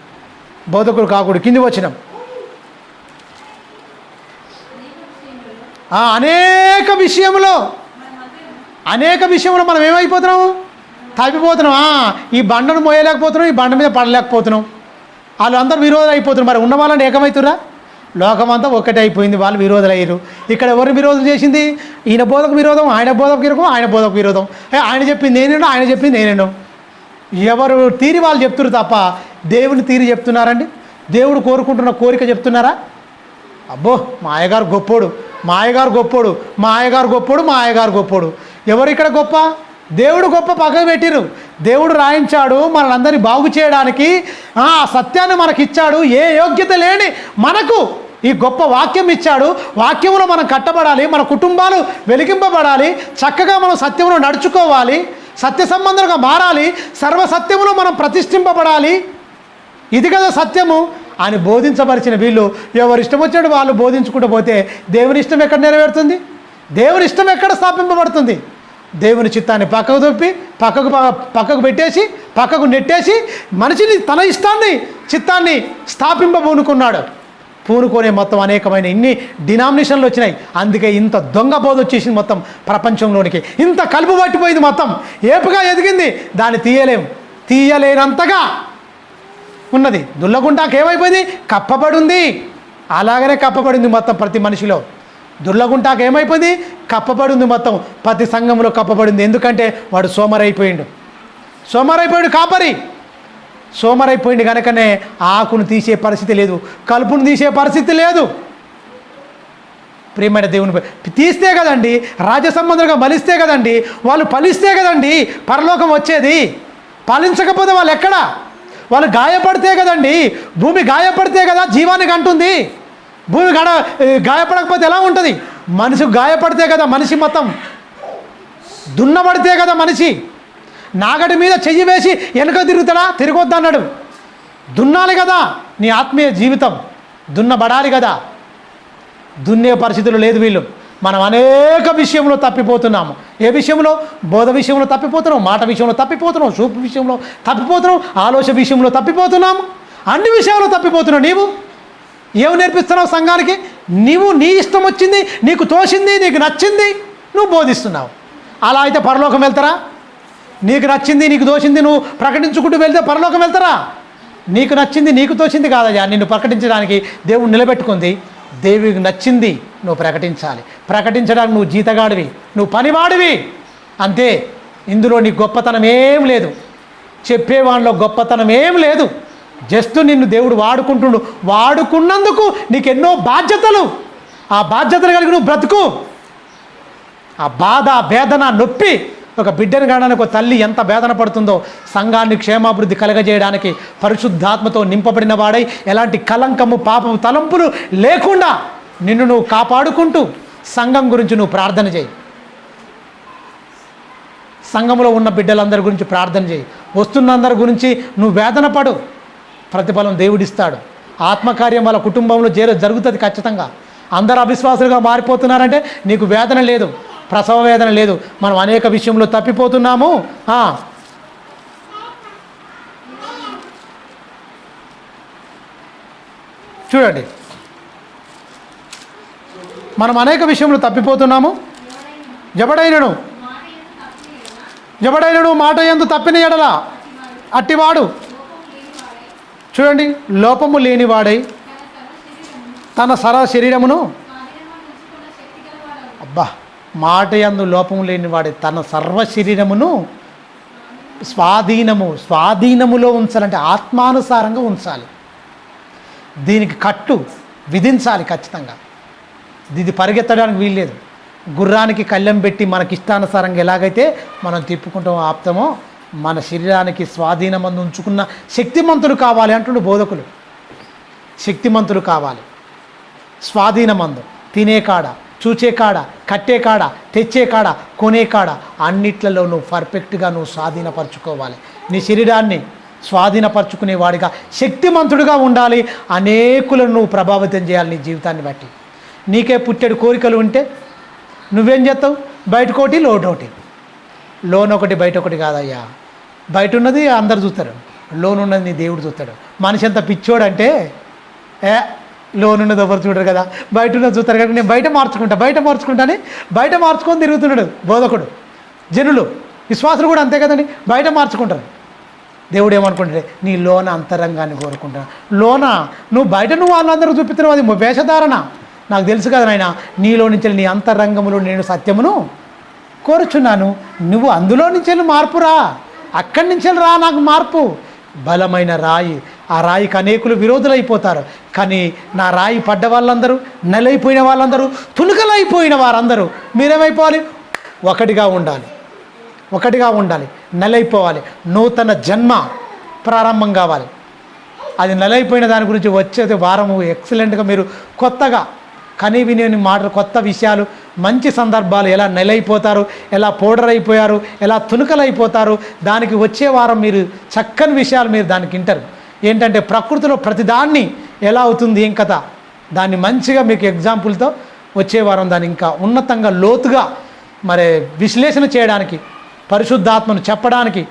కింది వచ్చినాం. అనేక విషయంలో మనం ఏమైపోతున్నాము? తప్పిపోతున్నాం. ఈ బండను మోయలేకపోతున్నాం, ఈ బండ మీద పడలేకపోతున్నాం. వాళ్ళు అందరూ విరోధులు అయిపోతున్నారు. మరి ఉన్న వాళ్ళని ఏకమవుతురా? లోకమంతా ఒక్కటే అయిపోయింది, వాళ్ళు విరోధులు అయ్యారు. ఇక్కడ ఎవరిని విరోధం చేసింది? ఈయన బోధకు విరోధం, ఆయన బోధకు విరోధం, ఆయన బోధకు విరోధం. ఆయన చెప్పింది నేనేనో, ఆయన చెప్పింది నేనేనో. ఎవరు తీరి వాళ్ళు చెప్తున్నారు తప్ప దేవుని తీరి చెప్తున్నారండి? దేవుడు కోరుకుంటున్న కోరిక చెప్తున్నారా? అబ్బో మా అయ్యగారు గొప్పోడు. ఎవరు ఇక్కడ గొప్ప? దేవుడు గొప్ప పక్కకు పెట్టిరు. దేవుడు రాయించాడు మనల్ని బాగు చేయడానికి, ఆ సత్యాన్ని మనకిచ్చాడు. ఏ యోగ్యత లేని మనకు ఈ గొప్ప వాక్యం ఇచ్చాడు. వాక్యంలో మనం కట్టబడాలి, మన కుటుంబాలు వెలిగింపబడాలి, చక్కగా మనం సత్యంలో నడుచుకోవాలి, సత్య సంబంధంగా మారాలి, సర్వసత్యములో మనం ప్రతిష్ఠింపబడాలి. ఇది కదా సత్యము అని బోధించబరిచిన వీళ్ళు ఎవరు ఇష్టం వచ్చాడు వాళ్ళు బోధించుకుంటూ పోతే దేవుని ఇష్టం ఎక్కడ నెరవేరుతుంది? దేవుని ఇష్టం ఎక్కడ స్థాపింపబడుతుంది? దేవుని చిత్తాన్ని పక్కకు తొప్పి పక్కకు పెట్టేసి పక్కకు నెట్టేసి మనిషిని తన చిత్తాన్ని పూనుకొనే మొత్తం అనేకమైన ఇన్ని డినామినేషన్లు వచ్చినాయి. అందుకే ఇంత దొంగ బోధ వచ్చేసింది మొత్తం ప్రపంచంలోనికి. ఇంత కలుపు పట్టిపోయింది, మొత్తం ఏపుగా ఎదిగింది. దాన్ని తీయలేనంతగా ఉన్నది. దుల్లగుంటాకు ఏమైపోయింది? కప్పబడింది. అలాగనే కప్పబడింది మొత్తం ప్రతి మనిషిలో. దుర్లగుంటాకు ఏమైపోయింది? కప్పబడింది మొత్తం ప్రతి సంఘంలో కప్పబడింది. ఎందుకంటే వాడు సోమరైపోయిండు కాపరి సోమరైపోయింది కనుకనే ఆకును తీసే పరిస్థితి లేదు, కలుపును తీసే పరిస్థితి లేదు. ప్రియమైన దేవుని తీస్తే కదండి, రాజ్య సంబంధంగా బలిస్తే కదండి, వాళ్ళు ఫలిస్తే కదండి పరలోకం వచ్చేది. ఫలించకపోతే వాళ్ళు ఎక్కడ? వాళ్ళు గాయపడితే కదండి, భూమి గాయపడితే కదా జీవానికి అంటుంది. భూమి గాయపడకపోతే ఎలా ఉంటుంది? మనిషి గాయపడితే కదా మనిషి మొత్తం, దున్నబడితే కదా మనిషి. నాగటి మీద చెయ్యి వేసి వెనక తిరుగుతాడా? తిరగొద్దు అన్నాడు. దున్నాలి కదా, నీ ఆత్మీయ జీవితం దున్నబడాలి కదా. దున్నే పరిస్థితులు లేదు వీళ్ళు. మనం అనేక విషయంలో తప్పిపోతున్నాము. ఏ విషయంలో? బోధ విషయంలో తప్పిపోతున్నాం, మాట విషయంలో తప్పిపోతున్నాం, చూపు విషయంలో తప్పిపోతున్నాం, ఆలోచన విషయంలో తప్పిపోతున్నాము, అన్ని విషయాల్లో తప్పిపోతున్నావు. నీవు ఏమి నేర్పిస్తున్నావు సంఘానికి? నీవు నీ ఇష్టం వచ్చింది, నీకు తోచింది, నీకు నచ్చింది నువ్వు బోధిస్తున్నావు. అలా అయితే పరలోకం వెళ్తారా? నీకు నచ్చింది, నీకు తోచింది నువ్వు ప్రకటించుకుంటూ వెళ్తే పరలోకం వెళ్తారా? నీకు నచ్చింది, నీకు తోచింది కాదయ్యా నిన్ను ప్రకటించడానికి దేవుడు నిలబెట్టుకుంది. దేవుడికి నచ్చింది నువ్వు ప్రకటించాలి. ప్రకటించడానికి నువ్వు జీతగాడివి, నువ్వు పనివాడివి అంతే. ఇందులో నీ గొప్పతనం ఏం లేదు, చెప్పేవాళ్ళలో గొప్పతనం ఏం లేదు. జస్ట్ నిన్ను దేవుడు వాడుకున్నందుకు నీకు ఎన్నో బాధ్యతలు. ఆ బాధ్యతలు కలిగి నువ్వు బ్రతుకు. ఆ బాధ, వేదన, నొప్పి, ఒక బిడ్డను కావడానికి ఒక తల్లి ఎంత వేదన పడుతుందో, సంఘాన్ని క్షేమాభివృద్ధి కలగజేయడానికి పరిశుద్ధాత్మతో నింపబడిన వాడై ఎలాంటి కలంకము, పాపము, తలంపులు లేకుండా నిన్ను నువ్వు కాపాడుకుంటూ సంఘం గురించి నువ్వు ప్రార్థన చేయి. సంఘంలో ఉన్న బిడ్డలందరి గురించి ప్రార్థన చేయి. వస్తున్న అందరి గురించి నువ్వు వేదన పడు. ప్రతిఫలం దేవుడిస్తాడు. ఆత్మకార్యం వాళ్ళ కుటుంబంలో జరుగుతుంది ఖచ్చితంగా. అందరూ అవిశ్వాసులుగా మారిపోతున్నారంటే నీకు వేదన లేదు, ప్రసవ వేదన లేదు. మనం అనేక విషయంలో తప్పిపోతున్నాము. చూడండి, మనం అనేక విషయంలో తప్పిపోతున్నాము. ఎవడైనను మాట యందు తప్పిన ఎడల అట్టివాడు, చూడండి, లోపము లేనివాడై తన శరీరమును, అబ్బా, మాట యందు లోపము లేనివాడే తన సర్వ శరీరమును స్వాధీనములో ఉంచాలంటే ఆత్మానుసారంగా ఉంచాలి. దీనికి కట్టు విధించాలి ఖచ్చితంగా. ఇది పరిగెత్తడానికి వీల్లేదు. గుర్రానికి కళ్ళెం పెట్టి మనకిష్టానుసారంగా ఎలాగైతే మనం తిప్పుకుంటామో ఆప్తామో, మన శరీరానికి స్వాధీనమందు ఉంచుకున్న శక్తిమంతుడు కావాలి అంటుండు బోధకులు. శక్తిమంతులు కావాలి. స్వాధీనమందు తినే కాడ, చూచే కాడ, కట్టే కాడ, తెచ్చే కాడ, కొనే కాడ అన్నిట్లలో నువ్వు పర్ఫెక్ట్గా నువ్వు స్వాధీనపరచుకోవాలి. నీ శరీరాన్ని స్వాధీనపరచుకునేవాడిగా శక్తిమంతుడిగా ఉండాలి. అనేకులను నువ్వు ప్రభావితం చేయాలి నీ జీవితాన్ని బట్టి. నీకే పుట్టెడు కోరికలు ఉంటే నువ్వేం చేస్తావు? బయటకోటి లోటోటి. లోన్ ఒకటి బయట ఒకటి కాదయ్యా. బయట ఉన్నది అందరు చూస్తారు, లోన్ ఉన్నది నీ దేవుడు చూస్తాడు. మనిషి అంత పిచ్చోడంటే లోన్ ఉన్నది ఎవరు చూడరు కదా, బయట ఉన్నది చూస్తారు కదా. నేను బయట మార్చుకుంటాని బయట మార్చుకొని తిరుగుతున్నాడు బోధకుడు. జనులు విశ్వాసులు కూడా అంతే కదండి, బయట మార్చుకుంటారు. దేవుడు ఏమనుకుంటే నీ లోన అంతరంగాన్ని కోరుకుంటాను. లోన నువ్వు బయట నువ్వు వాళ్ళందరూ చూపిస్తున్నావు, అది వేషధారణ. నాకు తెలుసు కదా నాయన, నీలో నుంచి నీ అంతరంగంలో నేను సత్యమును కోరుచున్నాను. నువ్వు అందులో నుంచి మార్పురా, అక్కడి నుంచి రా నాకు మార్పు. బలమైన రాయి, ఆ రాయికి అనేకులు విరోధులైపోతారు. కానీ నా రాయి పడ్డ వాళ్ళందరూ, నెలైపోయిన వాళ్ళందరూ, తునుకలైపోయిన వారందరూ మీరేమైపోవాలి? ఒకటిగా ఉండాలి, నెలైపోవాలి. నూతన జన్మ ప్రారంభం కావాలి. అది నెలైపోయిన దాని గురించి వచ్చేది వారము ఎక్సలెంట్గా మీరు కొత్తగా కనీ విని మాటలు, కొత్త విషయాలు, మంచి సందర్భాలు, ఎలా నెలైపోతారు, ఎలా పౌడర్ అయిపోయారు, ఎలా తునుకలైపోతారు, దానికి వచ్చే వారం మీరు చక్కని విషయాలు మీరు దానికి వింటారు. ఏంటంటే ప్రకృతిలో ప్రతిదాన్ని ఎలా అవుతుంది, ఏం కథ, దాన్ని మంచిగా మీకు ఎగ్జాంపుల్తో వచ్చే వారం దాన్ని ఇంకా ఉన్నతంగా లోతుగా మరి విశ్లేషణ చేయడానికి, పరిశుద్ధాత్మను చెప్పడానికి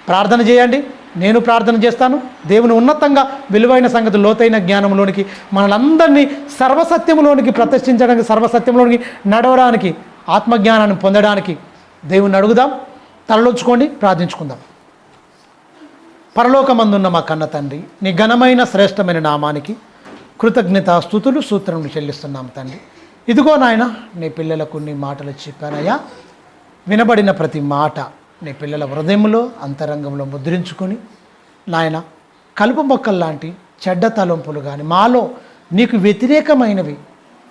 ప్రార్థన చేయండి. నేను ప్రార్థన చేస్తాను. దేవుని ఉన్నతంగా విలువైన సంగతి, లోతైన జ్ఞానంలోనికి మనలందరినీ సర్వసత్యంలోనికి ప్రతిష్ఠించడానికి, సర్వసత్యంలోనికి నడవడానికి, ఆత్మజ్ఞానాన్ని పొందడానికి దేవుని అడుగుదాం. తలలోచుకోండి, ప్రార్థించుకుందాం. పరలోకమందున్న మా కన్న తండ్రి, నీ ఘనమైన శ్రేష్టమైన నామానికి కృతజ్ఞత స్తుతులు సూత్రములు చెల్లిస్తున్నాం తండ్రి. ఇదిగో నాయన, నీ పిల్లలకు నీ మాటలు చెప్పానయ్యా. వినబడిన ప్రతి మాట నీ పిల్లల హృదయంలో, అంతరంగంలో ముద్రించుకొని నాయన, కలుపు మొక్కల్లాంటి చెడ్డ తలంపులు కానీ మాలో నీకు వ్యతిరేకమైనవి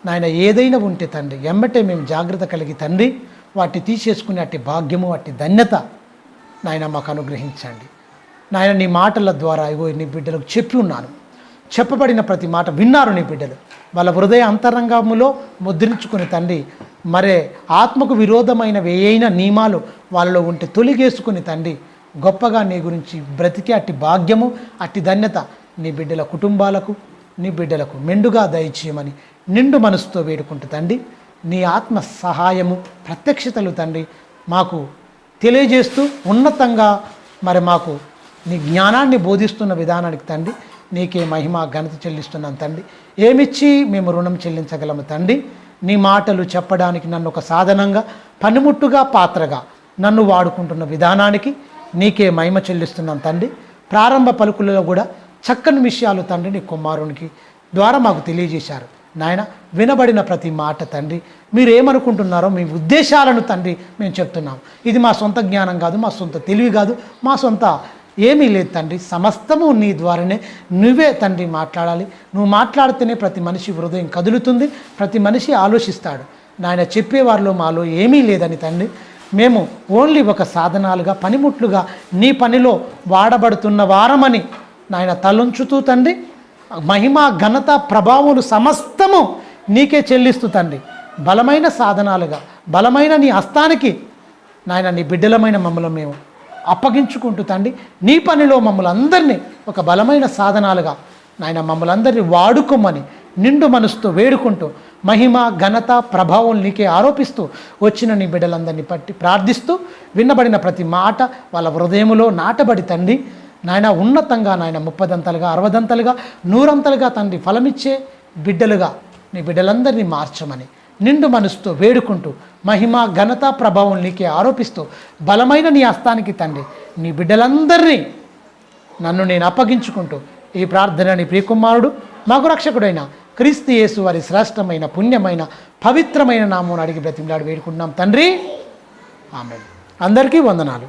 నాయన ఏదైనా ఉంటే తండ్రి, ఎమ్మటే మేము జాగ్రత్త కలిగి తండ్రి వాటిని తీసేసుకునే అట్టి భాగ్యము, అట్టి ధన్యత నాయన మాకు అనుగ్రహించండి. నాయన, నీ మాటల ద్వారా ఇగో నీ బిడ్డలకు చెప్పి ఉన్నాను. చెప్పబడిన ప్రతి మాట విన్నారు నీ బిడ్డలు. వాళ్ళ హృదయ అంతరంగములో ముద్రించుకుని తండ్రి, మరే ఆత్మకు విరోధమైనవి ఏవైనా నియమాలు వాళ్ళలో ఉంటే తొలిగేసుకుని తండ్రి, గొప్పగా నీ గురించి బ్రతికే అట్టి భాగ్యము, అట్టి ధన్యత నీ బిడ్డల కుటుంబాలకు, నీ బిడ్డలకు మెండుగా దయచేయమని నిండు మనసుతో వేడుకుంటూ తండ్రి, నీ ఆత్మ సహాయము, ప్రత్యక్షతలు తండ్రి మాకు తెలియజేస్తూ ఉన్నతంగా మరి మాకు నీ జ్ఞానాన్ని బోధిస్తున్న విధానానికి తండ్రి నీకే మహిమ ఘనత చెల్లిస్తున్నాం తండ్రి. ఏమిచ్చి మేము రుణం చెల్లించగలము తండ్రి? నీ మాటలు చెప్పడానికి నన్ను ఒక సాధనంగా, పనిముట్టుగా, పాత్రగా నన్ను వాడుకుంటున్న విధానానికి నీకే మహిమ చెల్లిస్తున్నాం తండ్రి. ప్రారంభ పలుకులలో కూడా చక్కని విషయాలు తండ్రి నీ కుమారునికి ద్వారా మాకు తెలియజేశారు నాయన. వినబడిన ప్రతి మాట తండ్రి మీరేమనుకుంటున్నారో మీ ఉద్దేశాలను తండ్రి మేము చెప్తున్నాం. ఇది మా సొంత జ్ఞానం కాదు, మా సొంత తెలివి కాదు, మా సొంత ఏమీ లేదు తండ్రి. సమస్తము నీ ద్వారానే నువ్వే తండ్రి మాట్లాడాలి. నువ్వు మాట్లాడితేనే ప్రతి మనిషి హృదయం కదులుతుంది, ప్రతి మనిషి ఆలోచిస్తాడు. నాయన, చెప్పేవారిలో మాలో ఏమీ లేదని తండ్రి, మేము ఓన్లీ ఒక సాధనాలుగా, పనిముట్లుగా నీ పనిలో వాడబడుతున్న వారమని నాయన తలంచుతూ తండ్రి, మహిమ ఘనత ప్రభావములు సమస్తము నీకే చెల్లిస్తూ తండ్రి, బలమైన సాధనాలుగా, బలమైన నీ హస్తానికి నాయన నీ బిడ్డలమైన మమ్మల్ని మేము అప్పగించుకుంటూ తండ్రి, నీ పనిలో మమ్మల్ని అందరినీ ఒక బలమైన సాధనాలుగా నాయన మమ్మల్ని అందరినీ వాడుకోమని నిండు మనసుతో వేడుకుంటూ, మహిమ ఘనత ప్రభావం నీకే ఆరోపిస్తూ వచ్చిన నీ బిడ్డలందరినీ పట్టి ప్రార్థిస్తూ, విన్నబడిన ప్రతి మాట వాళ్ళ హృదయములో నాటబడి తండ్రి నాయన ఉన్నతంగా నాయన 30దంతలుగా 60దంతలుగా 100అంతలుగా తండ్రి ఫలమిచ్చే బిడ్డలుగా నీ బిడ్డలందరినీ మార్చమని నిండు మనసుతో వేడుకుంటూ, మహిమ ఘనత ప్రభావం నీకే ఆరోపిస్తూ, బలమైన నీ హస్తానికి తండ్రి నీ బిడ్డలందరినీ నన్ను నేను అప్పగించుకుంటూ ఈ ప్రార్థన నీ ప్రియకుమారుడు మాకు రక్షకుడైన క్రీస్తు యేసు వారి శ్రేష్టమైన పుణ్యమైన పవిత్రమైన నామమును అడిగి బ్రతిమలాడి వేడుకుంటున్నాం తండ్రి. ఆమేన్. అందరికీ వందనాలు.